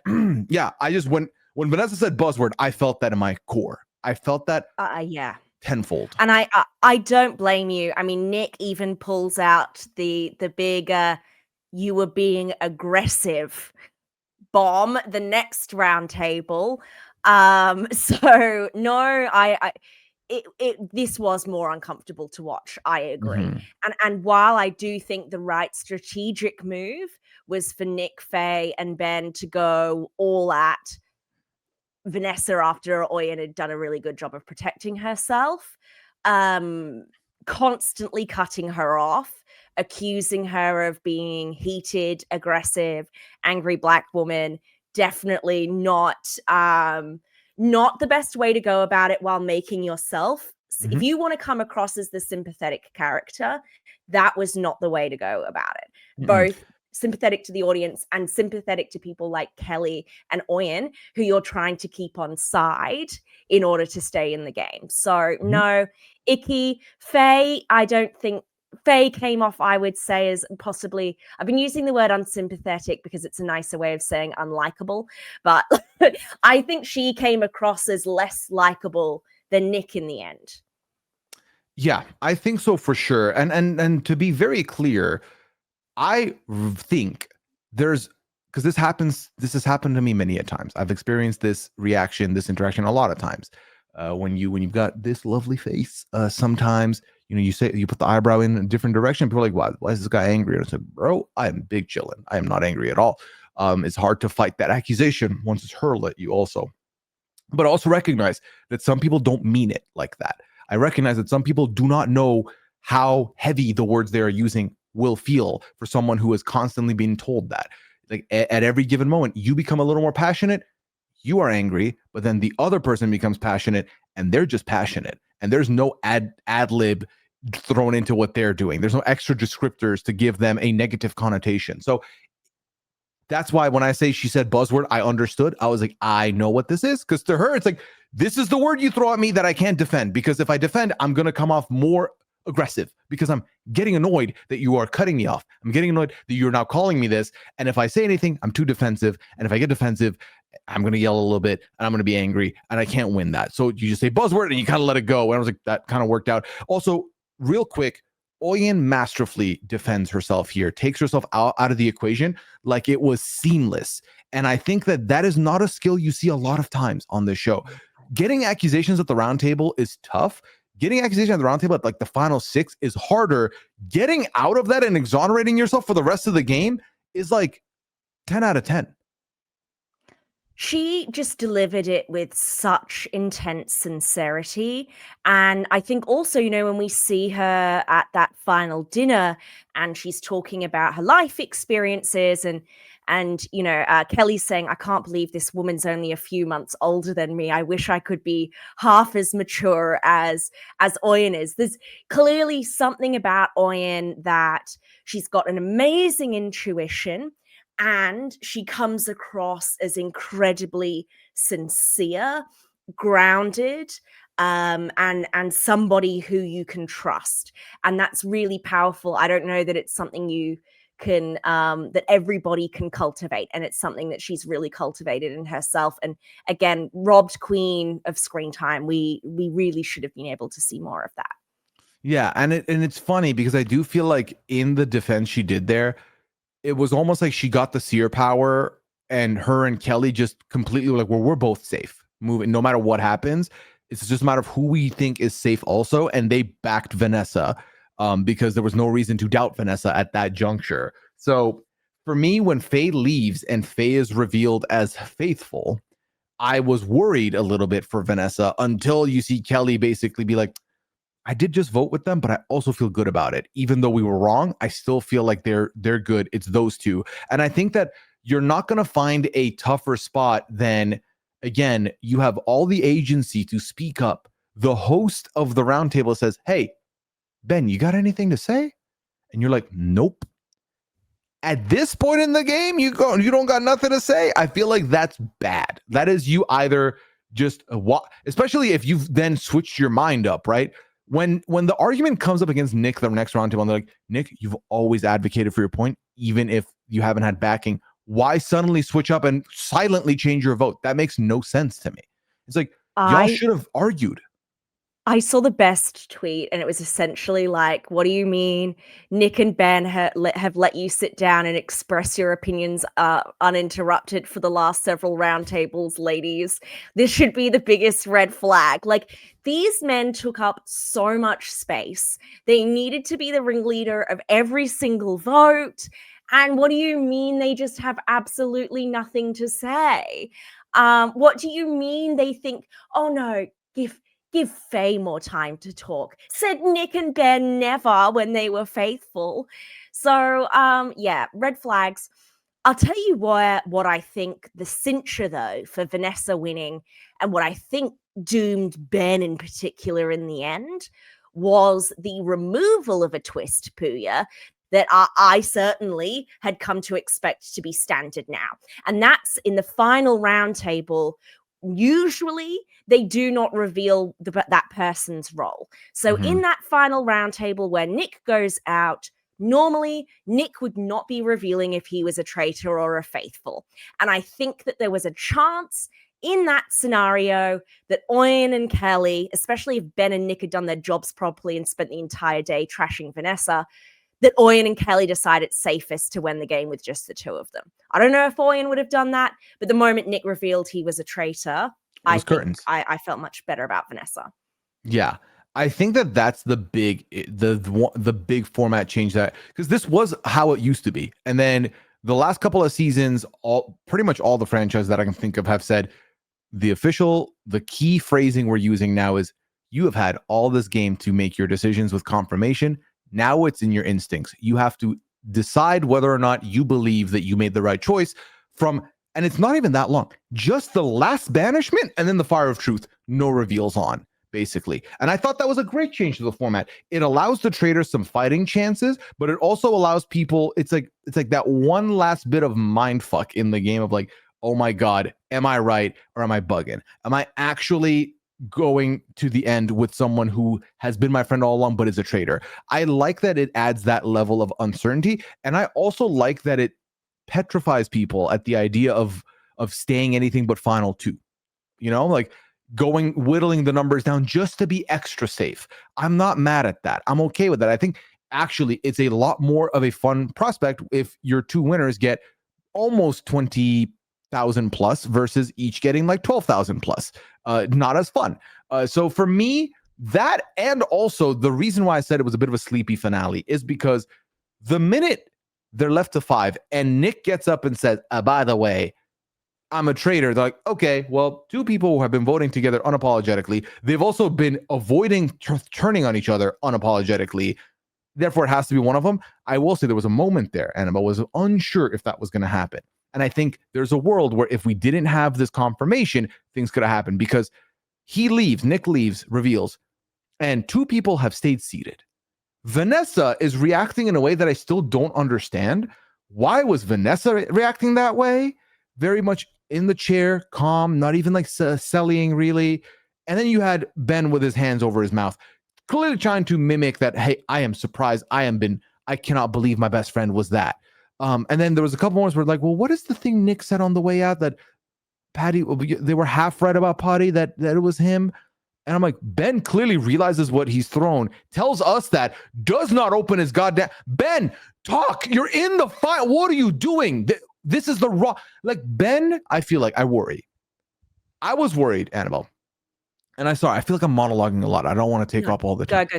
yeah, I just, when Vanessa said buzzword, I felt that in my core. I felt that Yeah. tenfold. And I don't blame you. I mean, Nick even pulls out the big, you were being aggressive bomb the next round table. So no, this was more uncomfortable to watch. I agree. Mm-hmm. And while I do think the right strategic move was for Nick, Faye, and Ben to go all at Vanessa after Oyen had done a really good job of protecting herself, constantly cutting her off, accusing her of being heated, aggressive, angry Black woman. Definitely not the best way to go about it while making yourself. Mm-hmm. If you want to come across as the sympathetic character, that was not the way to go about it. Mm-mm. Both sympathetic to the audience and sympathetic to people like Kelly and Oyen, who you're trying to keep on side in order to stay in the game. So no, icky. Faye, I don't think Faye came off, I would say, as possibly, I've been using the word unsympathetic because it's a nicer way of saying unlikable, but I think she came across as less likable than Nick in the end. Yeah, I think so for sure. And to be very clear, I think because this has happened to me many a times. I've experienced this reaction, this interaction a lot of times. When you've got this lovely face, sometimes you put the eyebrow in a different direction. People are like, why is this guy angry? And I said, bro, I am big chillin'. I am not angry at all. It's hard to fight that accusation once it's hurled at you also. But also recognize that some people don't mean it like that. I recognize that some people do not know how heavy the words they are using will feel for someone who is constantly being told that. Like at every given moment, you become a little more passionate, you are angry, but then the other person becomes passionate and they're just passionate. And there's no ad lib thrown into what they're doing. There's no extra descriptors to give them a negative connotation. So that's why when I say she said buzzword, I understood. I was like, I know what this is. Because to her, it's like, this is the word you throw at me that I can't defend. Because if I defend, I'm going to come off more aggressive because I'm getting annoyed that you are cutting me off. I'm getting annoyed that you're now calling me this. And if I say anything, I'm too defensive. And if I get defensive, I'm going to yell a little bit and I'm going to be angry and I can't win that. So you just say buzzword and you kind of let it go. And I was like, that kind of worked out. Also, real quick, Oyen masterfully defends herself here, takes herself out of the equation like it was seamless. And I think that that is not a skill you see a lot of times on this show. Getting accusations at the round table is tough. Getting accusations at the round table at like the final 6 is harder. Getting out of that and exonerating yourself for the rest of the game is like 10 out of 10. She just delivered it with such intense sincerity. And I think also, when we see her at that final dinner and she's talking about her life experiences and Kelly's saying, I can't believe this woman's only a few months older than me. I wish I could be half as mature as Oyen is. There's clearly something about Oyen that she's got an amazing intuition. And she comes across as incredibly sincere, grounded, and somebody who you can trust. And that's really powerful. I don't know that it's something you can that everybody can cultivate, and it's something that she's really cultivated in herself. And again, robbed queen of screen time. We really should have been able to see more of that. Yeah, and it's funny because I do feel like in the defense she did there, it was almost like she got the seer power and her and Kelly just completely were like, well, we're both safe moving no matter what happens. It's just a matter of who we think is safe also. And they backed Vanessa because there was no reason to doubt Vanessa at that juncture. So for me, when Faye leaves and Faye is revealed as faithful, I was worried a little bit for Vanessa until you see Kelly basically be like, I did just vote with them, but I also feel good about it. Even though we were wrong, I still feel like they're good. It's those two. And I think that you're not going to find a tougher spot than, again, you have all the agency to speak up. The host of the roundtable says, hey, Ben, you got anything to say? And you're like, nope. At this point in the game, you don't got nothing to say. I feel like that's bad. That is you either just, especially if you've then switched your mind up, right? When the argument comes up against Nick the next roundtable, and they're like, Nick, you've always advocated for your point, even if you haven't had backing. Why suddenly switch up and silently change your vote? That makes no sense to me. It's like, y'all should have argued. I saw the best tweet, and it was essentially like, what do you mean Nick and Ben have let you sit down and express your opinions uninterrupted for the last several roundtables, ladies? This should be the biggest red flag. Like, these men took up so much space. They needed to be the ringleader of every single vote. And what do you mean they just have absolutely nothing to say? What do you mean they think, oh no, give Faye more time to talk? Said Nick and Ben never when they were faithful. So, yeah, red flags. I'll tell you what I think the cincher, though, for Vanessa winning and what I think doomed Ben in particular in the end was the removal of a twist, Pooya, that I certainly had come to expect to be standard now. And that's in the final roundtable. Usually they do not reveal that person's role. So in that final roundtable where Nick goes out, normally Nick would not be revealing if he was a traitor or a faithful. And I think that there was a chance in that scenario that Oyen and Kelly, especially if Ben and Nick had done their jobs properly and spent the entire day trashing Vanessa, that Oyen and Kelly decided it's safest to win the game with just the two of them. I don't know if Oyen would have done that, but the moment Nick revealed he was a traitor, I felt much better about Vanessa. Yeah, I think that that's the big big format change, that because this was how it used to be, and then the last couple of seasons, pretty much all the franchises that I can think of have said the key phrasing we're using now is you have had all this game to make your decisions with confirmation. Now it's in your instincts. You have to decide whether or not you believe that you made the right choice from, and it's not even that long, just the last banishment and then the Fire of Truth, no reveals on, basically. And I thought that was a great change to the format. It allows the traitors some fighting chances, but it also allows people, it's like that one last bit of mind fuck in the game of like, oh my God, am I right or am I bugging? Am I actually going to the end with someone who has been my friend all along but is a traitor? I like that it adds that level of uncertainty, and I also like that it petrifies people at the idea of staying anything but final two. You know, like whittling the numbers down just to be extra safe. I'm not mad at that. I'm okay with that. I think actually it's a lot more of a fun prospect if your two winners get almost 20,000 plus versus each getting like 12,000 plus. Not as fun. So for me, that, and also the reason why I said it was a bit of a sleepy finale is because the minute they're left to 5 and Nick gets up and says, by the way, I'm a traitor. They're like, okay, well, two people who have been voting together unapologetically. They've also been avoiding turning on each other unapologetically. Therefore, it has to be one of them. I will say there was a moment there, Annabelle was unsure if that was going to happen. And I think there's a world where if we didn't have this confirmation, things could have happened, because he leaves, Nick leaves, reveals, and two people have stayed seated. Vanessa is reacting in a way that I still don't understand. Why was Vanessa reacting that way? Very much in the chair, calm, not even like selling really. And then you had Ben with his hands over his mouth, clearly trying to mimic that, hey, I am surprised. I cannot believe my best friend was that. And then there was a couple moments where like, well, what is the thing Nick said on the way out that Patty, they were half right about Patty, that it was him. And I'm like, Ben clearly realizes what he's thrown, tells us that, does not open his goddamn, Ben, talk, you're in the fight. What are you doing? This is the raw, like Ben, I feel like I worry. I was worried, Annabelle. And I feel like I'm monologuing a lot. I don't want to take up all the time.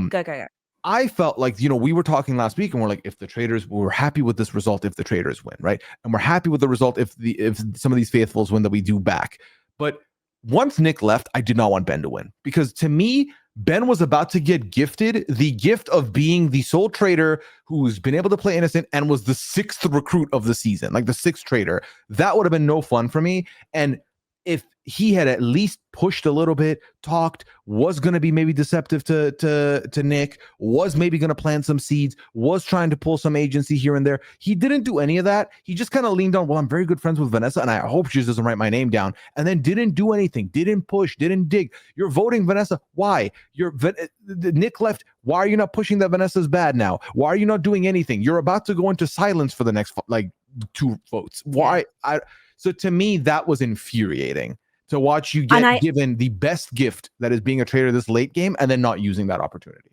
Go. I felt like, we were talking last week and we're like, if the traitors, we're happy with this result if the traitors win, right? And we're happy with the result if some of these faithfuls win that we do back. But once Nick left, I did not want Ben to win, because to me, Ben was about to get gifted the gift of being the sole traitor who's been able to play innocent and was the 6th recruit of the season, like the 6th traitor. That would have been no fun for me. And if he had at least pushed a little bit, talked, was going to be maybe deceptive to Nick, was maybe going to plant some seeds, was trying to pull some agency here and there. He didn't do any of that. He just kind of leaned on, well, I'm very good friends with Vanessa, and I hope she doesn't write my name down, and then didn't do anything, didn't push, didn't dig. You're voting Vanessa. Why? Nick left. Why are you not pushing that Vanessa's bad now? Why are you not doing anything? You're about to go into silence for the next, 2 votes. Why? So to me, that was infuriating to watch you get given the best gift that is being a traitor this late game and then not using that opportunity.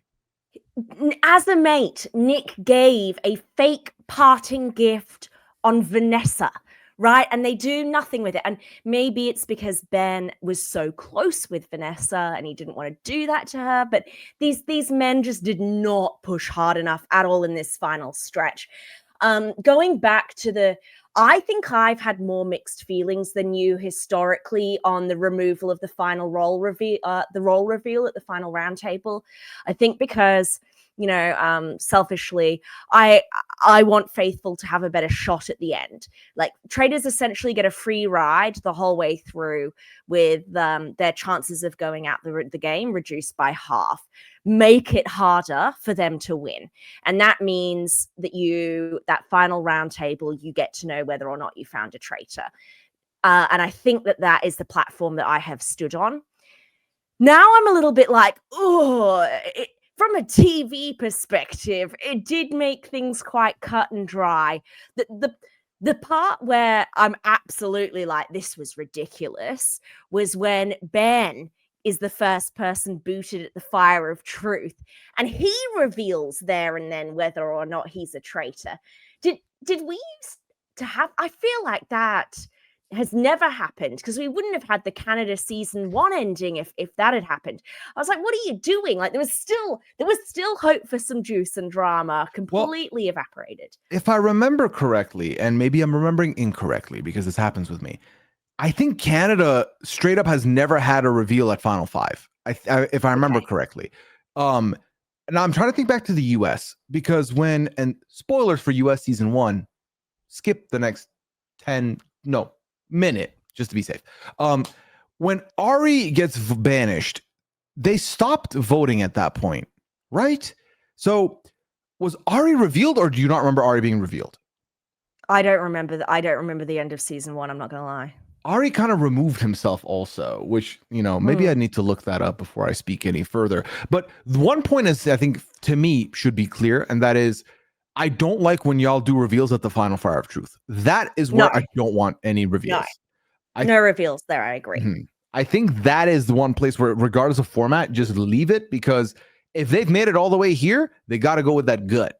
As a mate, Nick gave a fake parting gift on Vanessa, right? And they do nothing with it. And maybe it's because Ben was so close with Vanessa and he didn't want to do that to her. But these men just did not push hard enough at all in this final stretch. Going back to I think I've had more mixed feelings than you historically on the removal of the final role reveal, at the final roundtable. I think because, selfishly, I want Faithful to have a better shot at the end. Like, traitors essentially get a free ride the whole way through, with their chances of going out the game reduced by half. Make it harder for them to win. And that means that final roundtable, you get to know whether or not you found a traitor. And I think that is the platform that I have stood on. Now I'm a little bit like, from a TV perspective, it did make things quite cut and dry. The part where I'm absolutely like, this was ridiculous, was when Ben is the first person booted at the Fire of Truth, and he reveals there and then whether or not he's a traitor. Did we used to have? I feel like that has never happened, because we wouldn't have had the Canada season 1 ending if that had happened. I was like, what are you doing? Like, there was still hope for some juice and drama, completely evaporated. If I remember correctly, and maybe I'm remembering incorrectly because this happens with me, I think Canada straight up has never had a reveal at Final 5. if I remember Okay. correctly. Now I'm trying to think back to the US because and spoilers for US season 1, skip the next 10 no minute just to be safe. When Ari gets banished, they stopped voting at that point, right? So was Ari revealed, or do you not remember Ari being revealed? I don't remember the end of season 1, I'm not gonna lie. Ari kind of removed himself also, which, maybe I need to look that up before I speak any further. But one point is, I think, to me, should be clear, and that is, I don't like when y'all do reveals at the final fire of truth. That is No, where I don't want any no. reveals. I No reveals there, I agree. I think that is the one place where, regardless of format, just leave it, because if they've made it all the way here, they got to go with that gut.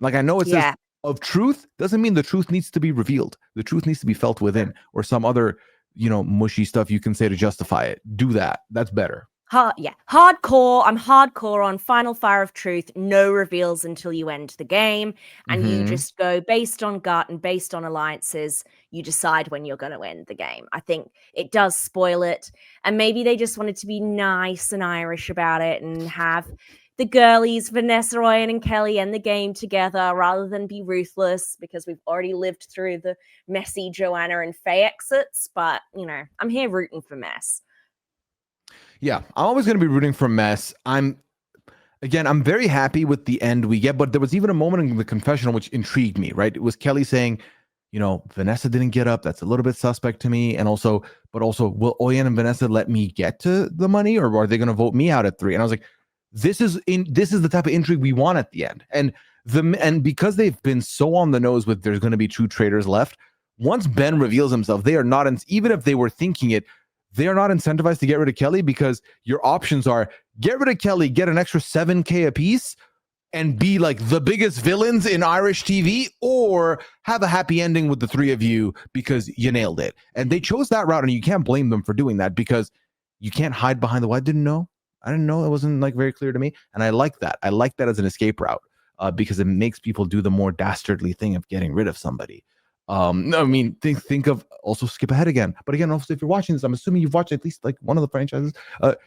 Like, I know it says Yeah. of truth, doesn't mean the truth needs to be revealed. The truth needs to be felt within, or some other, mushy stuff you can say to justify it. Do that. That's better. Hardcore. I'm hardcore on final fire of truth. No reveals until you end the game, and you just go based on gut and based on alliances. You decide when you're going to end the game. I think it does spoil it, and maybe they just wanted to be nice and Irish about it and have the girlies, Vanessa, Oyen, and Kelly, end the game together rather than be ruthless, because we've already lived through the messy Joanna and Faye exits. But I'm here rooting for mess. Yeah, I'm always going to be rooting for mess. I'm very happy with the end we get, but there was even a moment in the confessional which intrigued me, right? It was Kelly saying, Vanessa didn't get up. That's a little bit suspect to me. And also, will Oyen and Vanessa let me get to the money, or are they going to vote me out at 3? And I was like, this is the type of intrigue we want at the end. And because they've been so on the nose with there's going to be 2 traitors left, once Ben reveals himself, they are not, even if they were thinking it, they are not incentivized to get rid of Kelly, because your options are get rid of Kelly, get an extra 7K apiece, and be like the biggest villains in Irish TV, or have a happy ending with the 3 of you because you nailed it. And they chose that route, and you can't blame them for doing that, because you can't hide behind I didn't know. I didn't know. It wasn't very clear to me. And I like that. I like that as an escape route, because it makes people do the more dastardly thing of getting rid of somebody. I mean, think of, also skip ahead again. But again, also, if you're watching this, I'm assuming you've watched at least one of the franchises,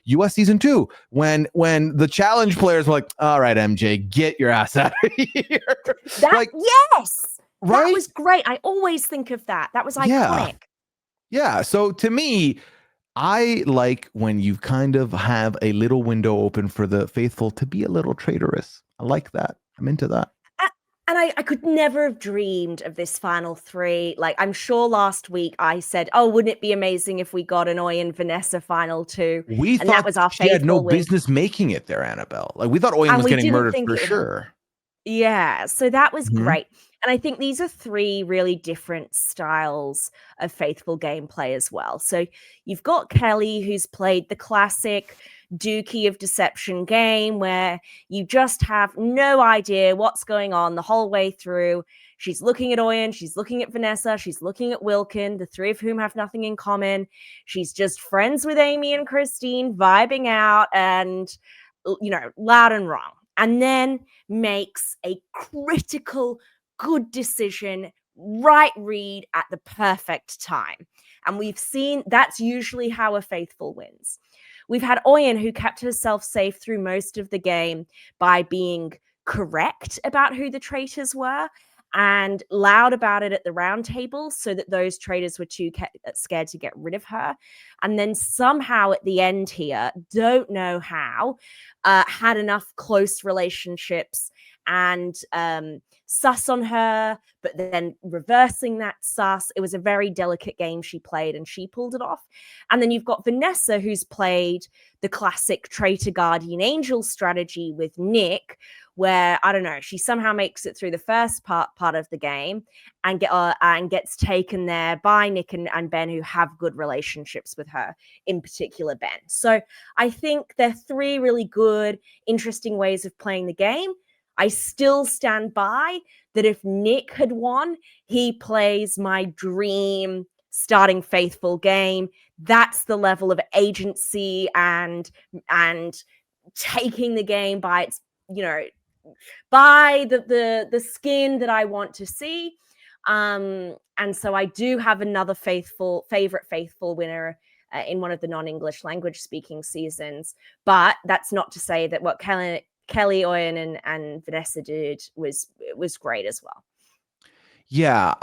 US season 2, when the challenge players were like, all right, MJ, get your ass out of here. Yes, right? That was great. I always think of that. That was iconic. Yeah. So to me, I like when you kind of have a little window open for the faithful to be a little traitorous. I like that. I'm into that. And I could never have dreamed of this final 3. Like, I'm sure last week I said, oh, wouldn't it be amazing if we got an Oyen Vanessa final 2? We And that thought was our she had no faithful win. business making it there, Annabelle. Like, we thought Oyen And was we getting didn't murdered think for it would happen. sure. Yeah, so that was great. And I think these are 3 really different styles of faithful gameplay as well. So you've got Kelly, who's played the classic Dookie of Deception game, where you just have no idea what's going on the whole way through. She's looking at Oyen, she's looking at Vanessa, she's looking at Wilkin, the 3 of whom have nothing in common. She's just friends with Amy and Christine, vibing out and, loud and wrong. And then makes a critical, good decision, right read at the perfect time. And we've seen that's usually how a faithful wins. We've had Oyen, who kept herself safe through most of the game by being correct about who the traitors were and loud about it at the round table, so that those traitors were too scared to get rid of her. And then somehow at the end here, don't know how, had enough close relationships and sus on her, but then reversing that sus. It was a very delicate game she played, and she pulled it off. And then you've got Vanessa, who's played the classic traitor guardian angel strategy with Nick, where, I don't know, she somehow makes it through the first part of the game and gets taken there by Nick and Ben, who have good relationships with her, in particular Ben. So I think they're 3 really good, interesting ways of playing the game. I still stand by that if Nick had won, he plays my dream starting faithful game. That's the level of agency and taking the game by its, by the skin that I want to see. And so I do have another favorite faithful winner in one of the non-English language speaking seasons. But that's not to say that what Kelly, Oyen, and Vanessa did was great as well. Yeah,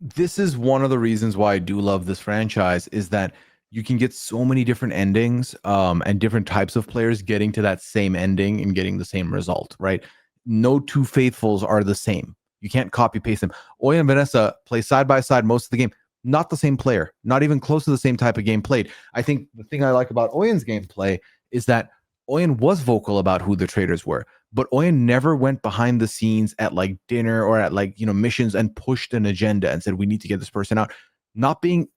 this is one of the reasons why I do love this franchise, is that you can get so many different endings and different types of players getting to that same ending and getting the same result, right? No two faithfuls are the same. You can't copy paste them. Oyen and Vanessa play side by side most of the game. Not the same player, not even close to the same type of game played. I think the thing I like about Oyen's gameplay is that Oyen was vocal about who the traitors were, but Oyen never went behind the scenes at like dinner or at like, missions and pushed an agenda and said, we need to get this person out. Not being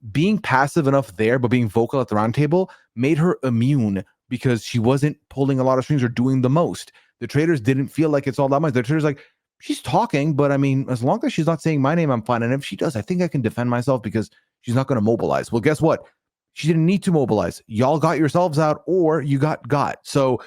passive enough there, but being vocal at the round table made her immune because she wasn't pulling a lot of strings or doing the most. The traitors didn't feel like it's all that much. The traitors like, she's talking, but I mean, as long as she's not saying my name, I'm fine. And if she does, I think I can defend myself because she's not going to mobilize. Well, guess what? She didn't need to mobilize. Y'all got yourselves out, or you got. So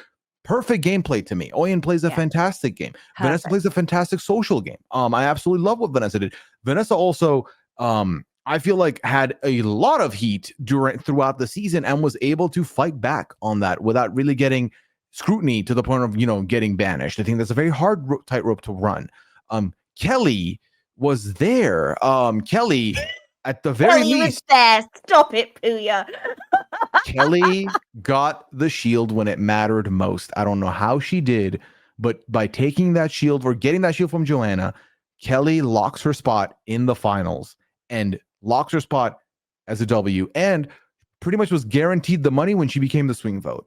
perfect gameplay to me. Oyen plays a fantastic game. Perfect. Vanessa plays a fantastic social game. I absolutely love what Vanessa did. Vanessa also, I feel like, had a lot of heat throughout the season and was able to fight back on that without really getting scrutiny to the point of getting banished. I think that's a very hard tightrope to run. Kelly was there. Kelly, at the very Kelly least, was there. Stop it, Pooya. Kelly got the shield when it mattered most. I don't know how she did, but by taking that shield or getting that shield from Joanna, Kelly locks her spot in the finals and locks her spot as a W, and pretty much was guaranteed the money when she became the swing vote.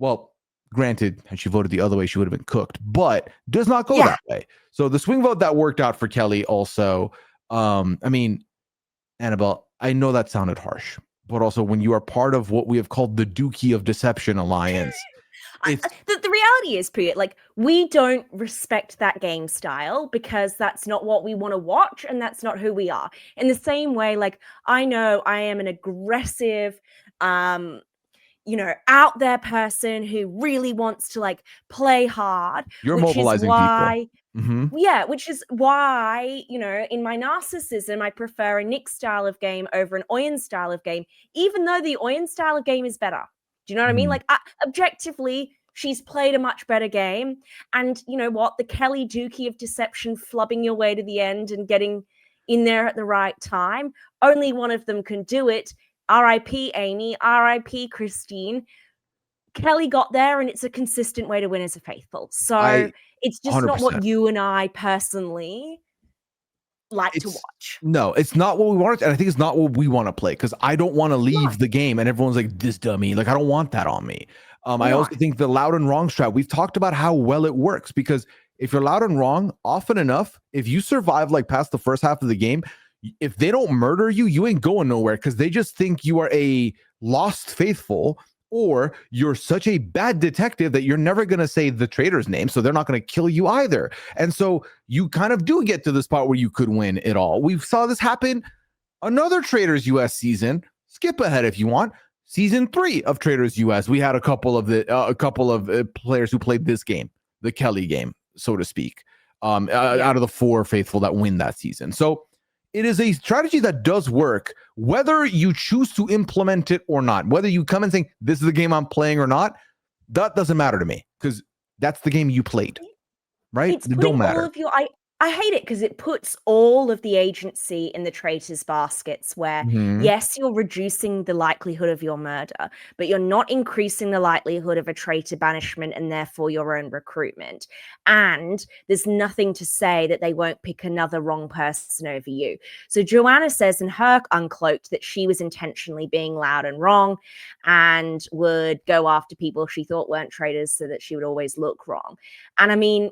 Well, granted, had she voted the other way, she would have been cooked, but does not go that way. So the swing vote, that worked out for Kelly also. I mean, Annabelle, I know that sounded harsh, but also when you are part of what we have called the Dookie of Deception Alliance, the reality is, Pooya, like, we don't respect that game style because that's not what we want to watch and that's not who we are. In the same way, like, I know I am an aggressive, out there person who really wants to like play hard. You're which mobilizing is why, people. Yeah, which is why, in my narcissism, I prefer a Nick style of game over an Oyen style of game, even though the Oyen style of game is better. Do you know what I mean? Like, objectively, she's played a much better game. And you know what? The Kelly Dookie of Deception, flubbing your way to the end and getting in there at the right time, only one of them can do it. R.I.P. Amy, R.I.P. Christine. Kelly got there, and it's a consistent way to win as a faithful. So it's just 100%. not what you and I personally like to watch. No, it's not what we want, and I think it's not what we want to play, because I don't want to leave the game and everyone's like, this dummy. Like, I don't want that on me. I also think the loud and wrong strat, we've talked about how well it works, because if you're loud and wrong often enough, if you survive like past the first half of the game, if they don't murder you, you ain't going nowhere, because they just think you are a lost faithful, or you're such a bad detective that you're never going to say the traitor's name, so they're not going to kill you either. And so you kind of do get to the spot where you could win it all. We saw this happen another Traitors US season. Skip ahead if you want. Season 3 of Traitors US, we had a couple of players who played this game, the Kelly game, so to speak, out of the 4 faithful that win that season. So it is a strategy that does work, whether you choose to implement it or not. Whether you come and say, this is the game I'm playing or not, that doesn't matter to me, because that's the game you played, right? It's putting don't matter. All of your, I hate it because it puts all of the agency in the traitors' baskets where, yes, you're reducing the likelihood of your murder, but you're not increasing the likelihood of a traitor banishment and therefore your own recruitment. And there's nothing to say that they won't pick another wrong person over you. So Joanna says in her Uncloaked that she was intentionally being loud and wrong and would go after people she thought weren't traitors so that she would always look wrong. And I mean,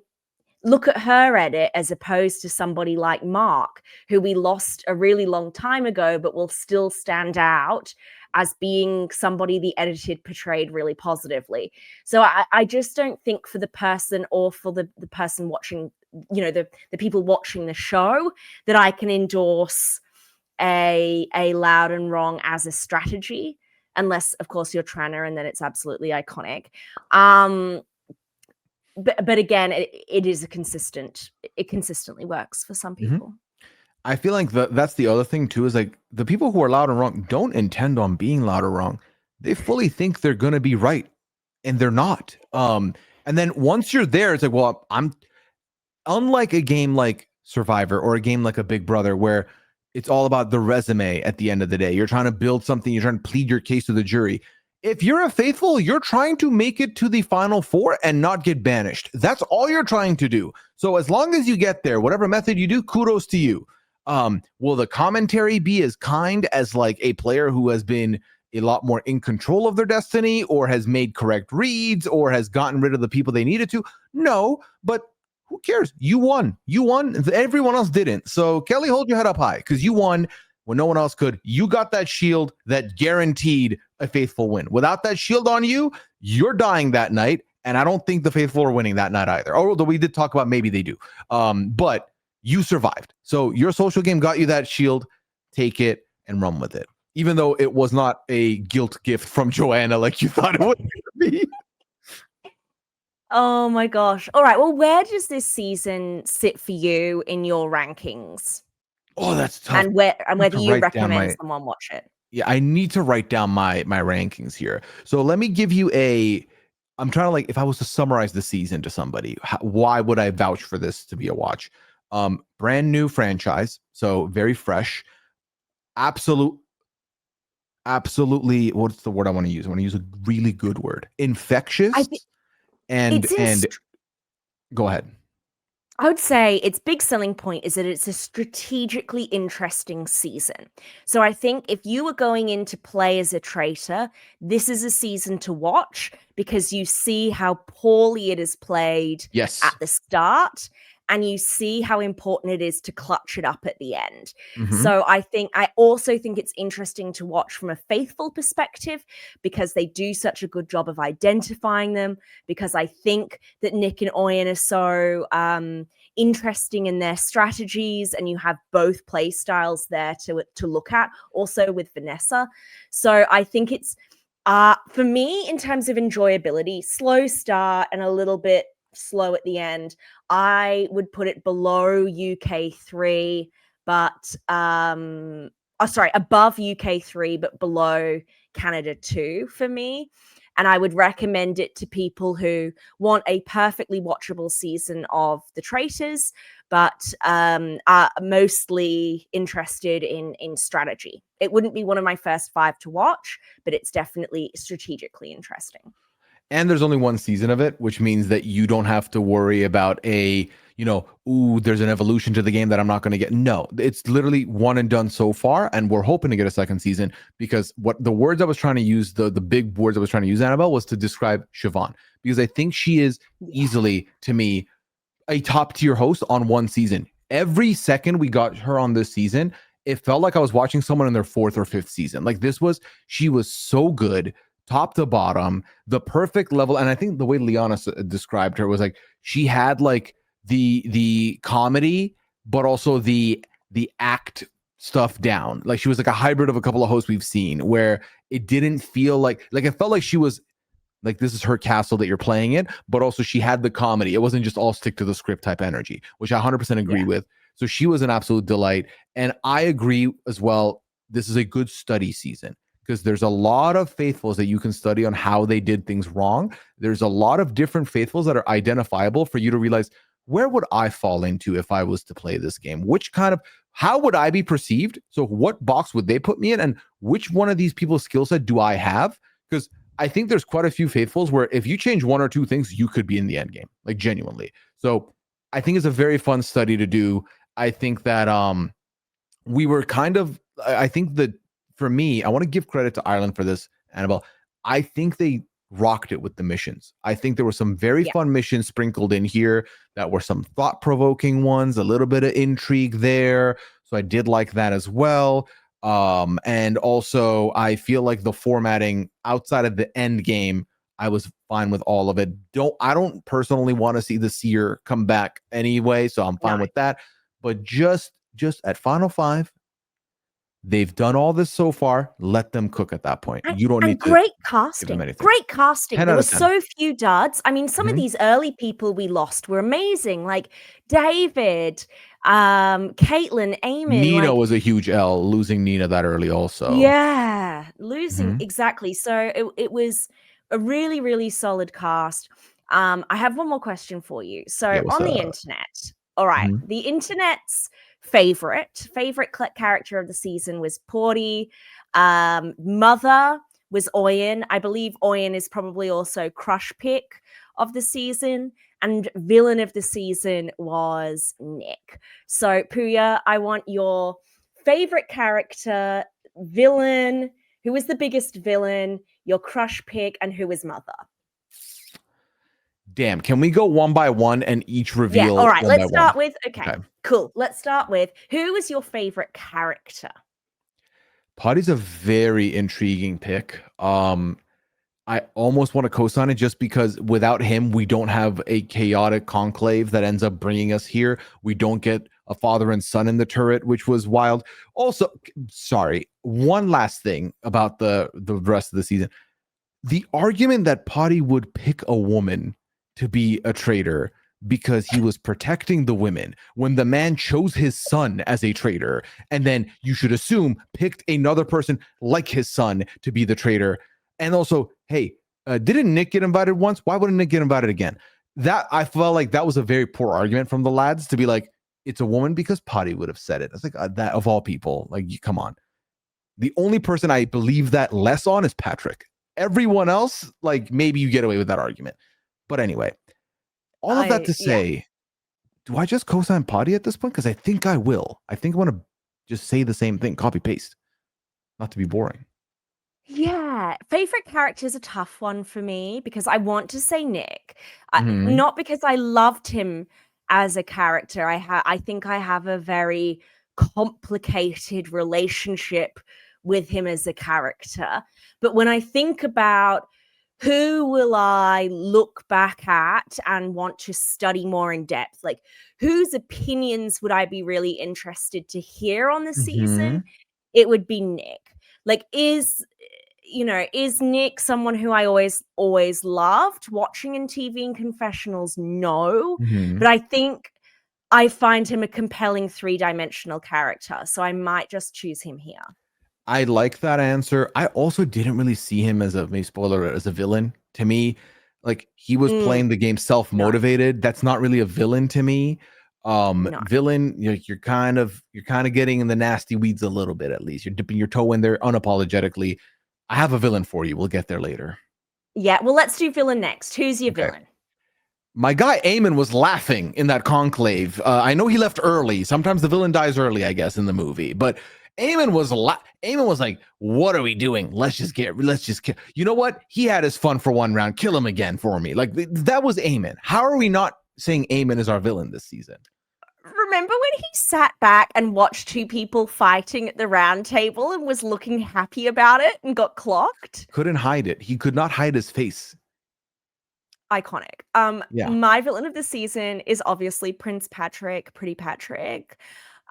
look at her edit as opposed to somebody like Mark, who we lost a really long time ago, but will still stand out as being somebody the edited portrayed really positively. So I just don't think for the person or for the person watching, the people watching the show, that I can endorse a loud and wrong as a strategy, unless, of course, you're Tranner, and then it's absolutely iconic. But again, it is it consistently works for some people. I feel like that's the other thing too, is like the people who are loud and wrong don't intend on being loud or wrong. They fully think they're gonna be right, and they're not. And then once you're there, it's like, well, I'm unlike a game like Survivor or a game like a Big Brother where it's all about the resume at the end of the day. You're trying to build something, you're trying to plead your case to the jury. If you're a faithful, you're trying to make it to the final four and not get banished. That's all you're trying to do. So as long as you get there, whatever method you do, kudos to you. Will the commentary be as kind as like a player who has been a lot more in control of their destiny or has made correct reads or has gotten rid of the people they needed to? No, but who cares? You won. You won. Everyone else didn't. So Kelly, hold your head up high because you won when no one else could. You got that shield that guaranteed a faithful win. Without that shield on you, you're dying that night. And I don't think the faithful are winning that night either. Although we did talk about maybe they do. But you survived. So your social game got you that shield. Take it and run with it. Even though it was not a guilt gift from Joanna like you thought it would be. Oh my gosh. All right. Well, where does this season sit for you in your rankings? Oh, that's tough. And whether you recommend my someone watch it? Yeah, I need to write down my rankings here. So let me give you I'm trying to, like, if I was to summarize the season to somebody, why would I vouch for this to be a watch? Brand new franchise, so very fresh. Absolutely, what's the word I want to use? I want to use a really good word. Infectious. And go ahead. I would say its big selling point is that it's a strategically interesting season. So I think if you were going in to play as a traitor, this is a season to watch because you see how poorly it is played at the start and you see how important it is to clutch it up at the end. So I also think it's interesting to watch from a faithful perspective because they do such a good job of identifying them, because I think that Nick and Oyen are so interesting in their strategies, and you have both play styles there to look at, also with Vanessa. So I think it's for me, in terms of enjoyability, slow start and a little bit slow at the end. I would put it below UK 3, but above UK 3, but below Canada 2 for me. And I would recommend it to people who want a perfectly watchable season of The Traitors, but are mostly interested in strategy. It wouldn't be one of my first 5 to watch, but it's definitely strategically interesting. And there's only one season of it, which means that you don't have to worry about there's an evolution to the game that I'm not going to get. No, it's literally one and done so far. And we're hoping to get a second season because what the words I was trying to use, the big words I was trying to use, Annabelle, was to describe Siobhan, because I think she is easily, to me, a top tier host on one season. Every second we got her on this season, it felt like I was watching someone in their 4th or 5th season. Like she was so good, top to bottom, the perfect level. And I think the way Liana described her was like she had like the comedy, but also the act stuff down. Like she was like a hybrid of a couple of hosts we've seen, where it didn't feel like it felt like she was like, this is her castle that you're playing in, but also she had the comedy. It wasn't just all stick to the script type energy, which I 100% agree with. So she was an absolute delight. And I agree as well. This is a good study season because there's a lot of faithfuls that you can study on how they did things wrong. There's a lot of different faithfuls that are identifiable for you to realize, where would I fall into if I was to play this game? How would I be perceived? So what box would they put me in? And which one of these people's skill set do I have? Because I think there's quite a few faithfuls where if you change one or two things, you could be in the end game, like genuinely. So I think it's a very fun study to do. I think that we were I think that for me, I want to give credit to Ireland for this, Annabelle. I think they rocked it with the missions. I think there were some very fun missions sprinkled in here that were some thought-provoking ones, a little bit of intrigue there. So I did like that as well. And also I feel like the formatting outside of the end game, I was fine with all of it. I don't personally want to see the seer come back anyway, so I'm fine with that. But just at Final 5, they've done all this so far. Let them cook at that point. You don't need great to casting. give them anything. Great casting. There were so few duds. I mean, some of these early people we lost were amazing, like David, Caitlin, Eamon, Nina like was a huge L, losing Nina that early also. yeah, losing Mhm. exactly. So it was a really, really solid cast. I have one more question for you. Yeah, So what's on the up? internet, all right, Mhm. the internet's favorite character of the season was Porty. Mother was Oyen. I believe Oyen is probably also crush pick of the season. And villain of the season was Nick. So Pooya, I want your favorite character, villain, who is the biggest villain, your crush pick, and who is mother. Damn, can we go one by one and each Yeah, reveal all right, one by let's one? start with okay, Okay. cool. Let's start with who is your favorite character? Potty's a very intriguing pick. I almost want to co-sign it just because without him, we don't have a chaotic conclave that ends up bringing us here. We don't get a father and son in the turret, which was wild. Also, sorry, one last thing about the rest of the season. The argument that Potty would pick a woman to be a traitor because he was protecting the women when the man chose his son as a traitor, and then you should assume picked another person like his son to be the traitor. And also, hey, didn't Nick get invited once? Why wouldn't Nick get invited again? That I felt like that was a very poor argument from the lads to be like, it's a woman because Potty would have said it. It's like that of all people, like, come on. The only person I believe that less on is Patrick. Everyone else, like maybe you get away with that argument. But anyway, all of that I to yeah. say, do I just co-sign Potty at this point? Because I think I will. I think I want to just say the same thing, copy paste, not to be boring. Yeah, favorite character is a tough one for me because I want to say Nick, Mhm. not because I loved him as a character. I think I have a very complicated relationship with him as a character. But when I think about who will I look back at and want to study more in depth, like whose opinions would I be really interested to hear on the season? Mhm. It would be Nick. Like, is Nick someone who I always loved watching in TV and confessionals? No. Mhm. But I think I find him a compelling three-dimensional character, so I might just choose him here. I like that answer. I also didn't really see him as a maybe spoiler as a villain. To me, like he was playing the game No, self-motivated. That's not really a villain to me. no. Villain, you're kind of getting in the nasty weeds a little bit at least. You're dipping your toe in there unapologetically. I have a villain for you. We'll get there later. Yeah, well, let's do villain next. Who's your Okay. villain? My guy Eamon was laughing in that conclave. I know he left early. Sometimes the villain dies early, I guess, in the movie. But Eamon was like, "What are we doing? Let's just kill." You know what? He had his fun for one round. Kill him again for me. Like that was Eamon. How are we not saying Eamon is our villain this season? Remember when he sat back and watched two people fighting at the round table and was looking happy about it and got clocked? Couldn't hide it. He could not hide his face. Iconic. Yeah. My villain of the season is obviously Prince Patrick, Pretty Patrick.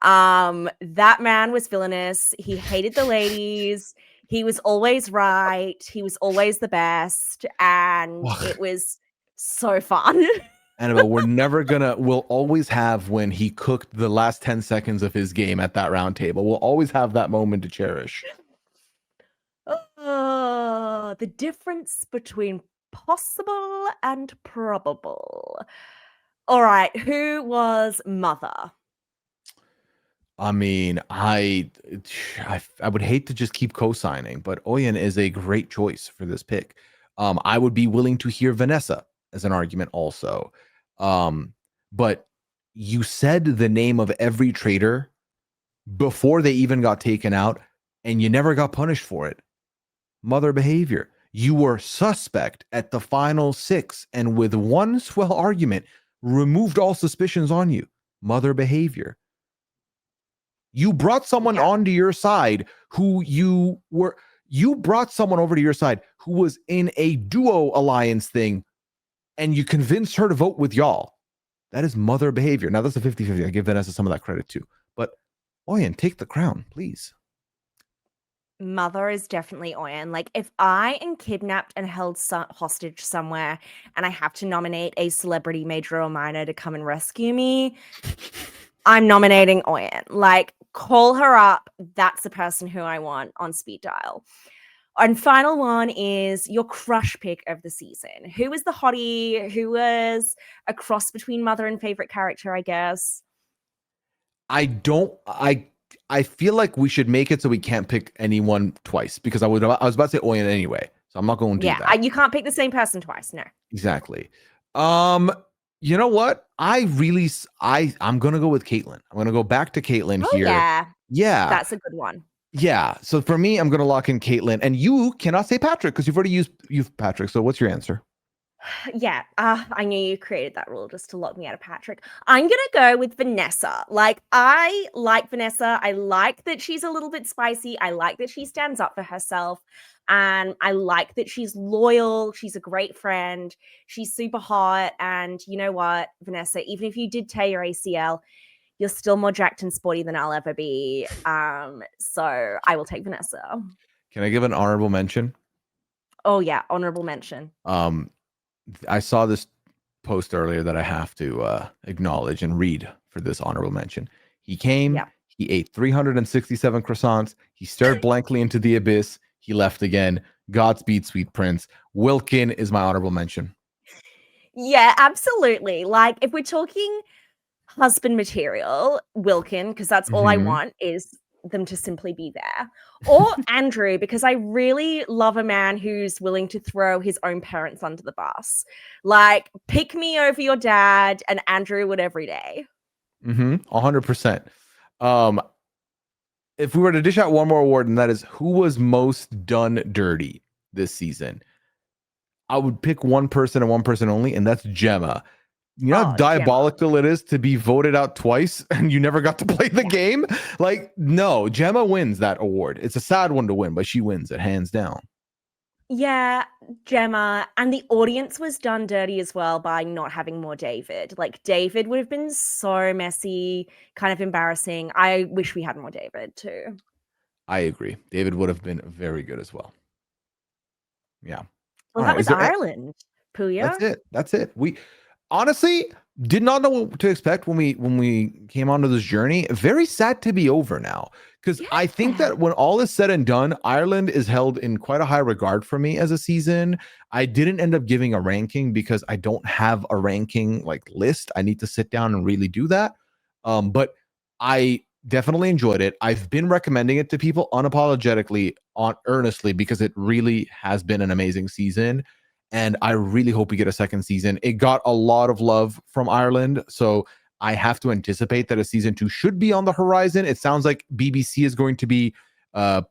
That man was villainous. He hated the ladies. He was always right. He was always the best, and it was so fun. Annabelle, we'll always have when he cooked the last 10 seconds of his game at that round table. We'll always have that moment to cherish. The difference between possible and probable. All right, who was mother? I mean, I would hate to just keep co-signing, but Oyen is a great choice for this pick. I would be willing to hear Vanessa as an argument also. But you said the name of every traitor before they even got taken out, and you never got punished for it. Mother behavior. You were suspect at the final six, and with one swell argument, removed all suspicions on you. Mother behavior. You brought someone Yeah. onto your side you brought someone over to your side who was in a duo alliance thing, and you convinced her to vote with y'all. That is mother behavior. Now that's a 50-50. I give Vanessa some of that credit too. But Oyen, take the crown, please. Mother is definitely Oyen. Like, if I am kidnapped and held hostage somewhere and I have to nominate a celebrity, major or minor, to come and rescue me, I'm nominating Oyen. Like, call her up. That's the person who I want on speed dial. And final one is your crush pick of the season. Who was the hottie? Who was a cross between mother and favorite character, I guess? I feel like we should make it so we can't pick anyone twice because I was about to say Oyen anyway. So I'm not going to do that. You can't pick the same person twice. No. Exactly. You know what? I'm gonna go with Caitlyn. I'm gonna go back to Caitlyn Oh, here. yeah. Yeah. That's a good one. Yeah. So for me, I'm gonna lock in Caitlyn, and you cannot say Patrick because you've already used Patrick. So what's your answer? Yeah, I knew you created that rule just to lock me out of Patrick. I'm gonna go with Vanessa. Like, I like Vanessa. I like that she's a little bit spicy. I like that she stands up for herself. And I like that she's loyal. She's a great friend. She's super hot. And you know what, Vanessa, even if you did tear your ACL, you're still more jacked and sporty than I'll ever be. So I will take Vanessa. Can I give an honorable mention? Oh yeah, honorable mention. I saw this post earlier that I have to acknowledge and read for this honorable mention. He came, he ate 367 croissants, he stared blankly into the abyss, he left again. Godspeed, sweet prince. Wilkin is my honorable mention. Yeah, absolutely. Like, if we're talking husband material, Wilkin, because that's all I want is them to simply be there. Or Andrew, because I really love a man who's willing to throw his own parents under the bus. Like, pick me over your dad, and Andrew would every day. 100%. If we were to dish out one more award, and that is who was most done dirty this season, I would pick one person and one person only, and that's Gemma. You know how diabolical Gemma. It is to be voted out twice and you never got to play the game? Like, no, Gemma wins that award. It's a sad one to win, but she wins it hands down. Yeah, Gemma. And the audience was done dirty as well by not having more David. Like, David would have been so messy, kind of embarrassing. I wish we had more David too. I agree. David would have been very good as well. Yeah. Well, that was Ireland, Pooya. That's it. We honestly did not know what to expect when we came onto this journey. Very sad to be over now, because I think that when all is said and done, Ireland is held in quite a high regard for me as a season. I didn't end up giving a ranking because I don't have a ranking like list. I need to sit down and really do that. But I definitely enjoyed it. I've been recommending it to people unapologetically, earnestly, because it really has been an amazing season. And I really hope we get a second season. It got a lot of love from Ireland, so I have to anticipate that a season 2 should be on the horizon. It sounds like BBC is going to be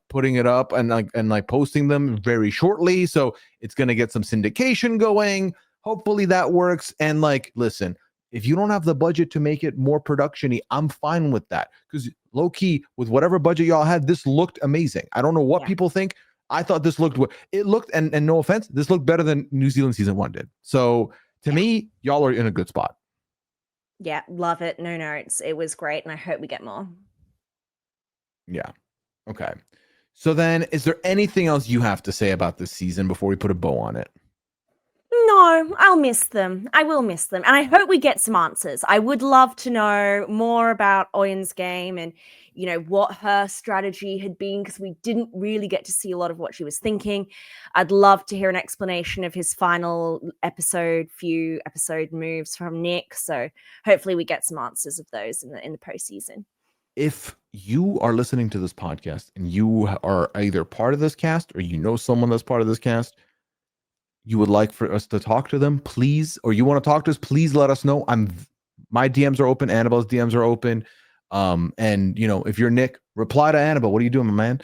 putting it up and posting them very shortly, so it's going to get some syndication going. Hopefully that works. And listen, if you don't have the budget to make it more production-y, I'm fine with that, because low-key, with whatever budget y'all had, this looked amazing. I don't know what people think. I thought this looked, and no offense, this looked better than New Zealand season 1 did. So to me, y'all are in a good spot. Yeah, love it. No notes. It was great, and I hope we get more. Yeah. Okay. So then, is there anything else you have to say about this season before we put a bow on it? No, I'll miss them. I will miss them. And I hope we get some answers. I would love to know more about Oyen's game and, what her strategy had been, because we didn't really get to see a lot of what she was thinking. I'd love to hear an explanation of his final few episode moves from Nick. So hopefully we get some answers of those in the postseason. If you are listening to this podcast and you are either part of this cast or you know someone that's part of this cast, you would like for us to talk to them, please, or you want to talk to us, please let us know. My DMs are open. Annabelle's DMs are open. And if you're Nick, reply to Annabelle. What are you doing, my man?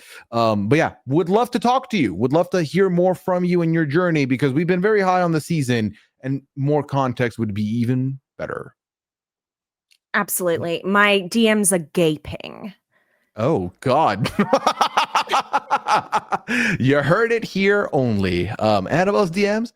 But yeah, would love to talk to you. Would love to hear more from you in your journey, because we've been very high on the season, and more context would be even better. Absolutely. My DMs are gaping. Oh God. You heard it here only. Annabelle's DMs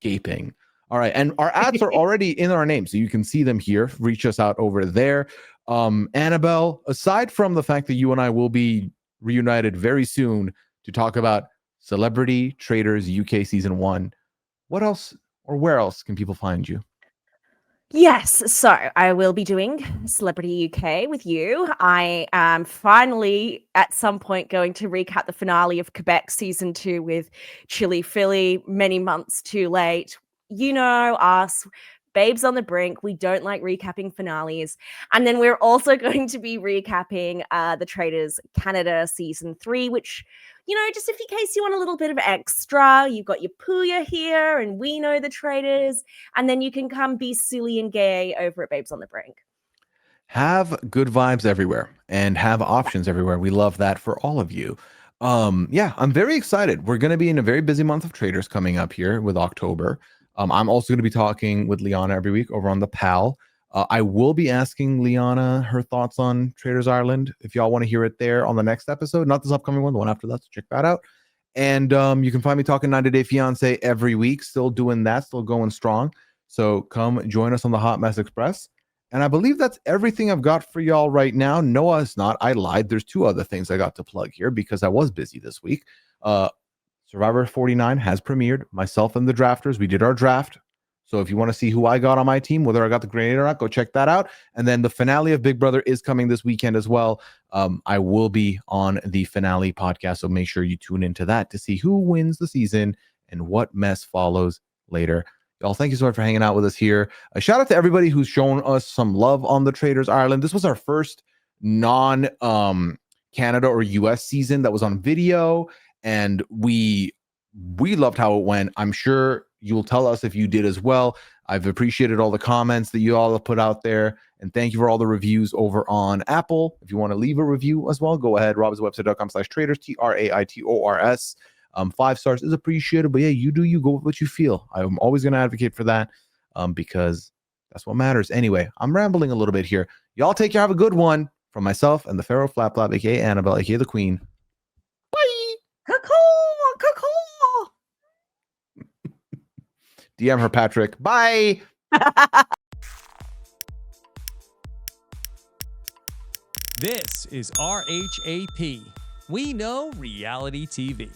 gaping. All right, and our ads are already in our name, so you can see them here. Reach us out over there. Annabelle, aside from the fact that you and I will be reunited very soon to talk about Celebrity Traitors UK season 1, what else or where else can people find you? Yes, so I will be doing Celebrity UK with you. I am finally at some point going to recap the finale of Quebec season 2 with Chili Philly, many months too late. You know us, babes on the brink. We don't like recapping finales. And then we're also going to be recapping the Traitors Canada season 3, which, you know, just if in case you want a little bit of extra, you've got your Pooya here and We Know the Traitors, and then you can come be silly and gay over at Babes on the Brink. Have good vibes everywhere and have options everywhere. We love that for all of you. Yeah, I'm very excited. We're going to be in a very busy month of Traitors coming up here with October. I'm also going to be talking with Liana every week over on the PAL. I will be asking Liana her thoughts on Traitors Ireland. If y'all want to hear it there on the next episode, not this upcoming one, the one after that, so check that out. And you can find me talking 90 Day Fiance every week, still doing that, still going strong. So come join us on the Hot Mess Express. And I believe that's everything I've got for y'all right now. No, it's not. I lied. There's 2 other things I got to plug here because I was busy this week. Survivor 49 has premiered. Myself and the drafters, we did our draft. So if you want to see who I got on my team, whether I got the grenade or not, go check that out. And then the finale of Big Brother is coming this weekend as well. I will be on the finale podcast, so make sure you tune into that to see who wins the season and what mess follows later. Y'all, thank you so much for hanging out with us here. A shout out to everybody who's shown us some love on the Traitors Ireland. This was our first non Canada or US season that was on video, and we loved how it went. I'm sure you'll tell us if you did as well. I've appreciated all the comments that you all have put out there, and thank you for all the reviews over on Apple. If you want to leave a review as well, go ahead, robbinswebsite.com/traitors, TRAITORS. 5 stars is appreciated, but yeah, you do you, go with what you feel. I'm always going to advocate for that because that's what matters. Anyway, I'm rambling a little bit here. Y'all take care, have a good one. From myself and the Pharaoh Flap, aka Annabelle, aka the Queen. Bye. Caw-caw, caw-caw. DM her, Patrick. Bye. This is RHAP. We know reality TV.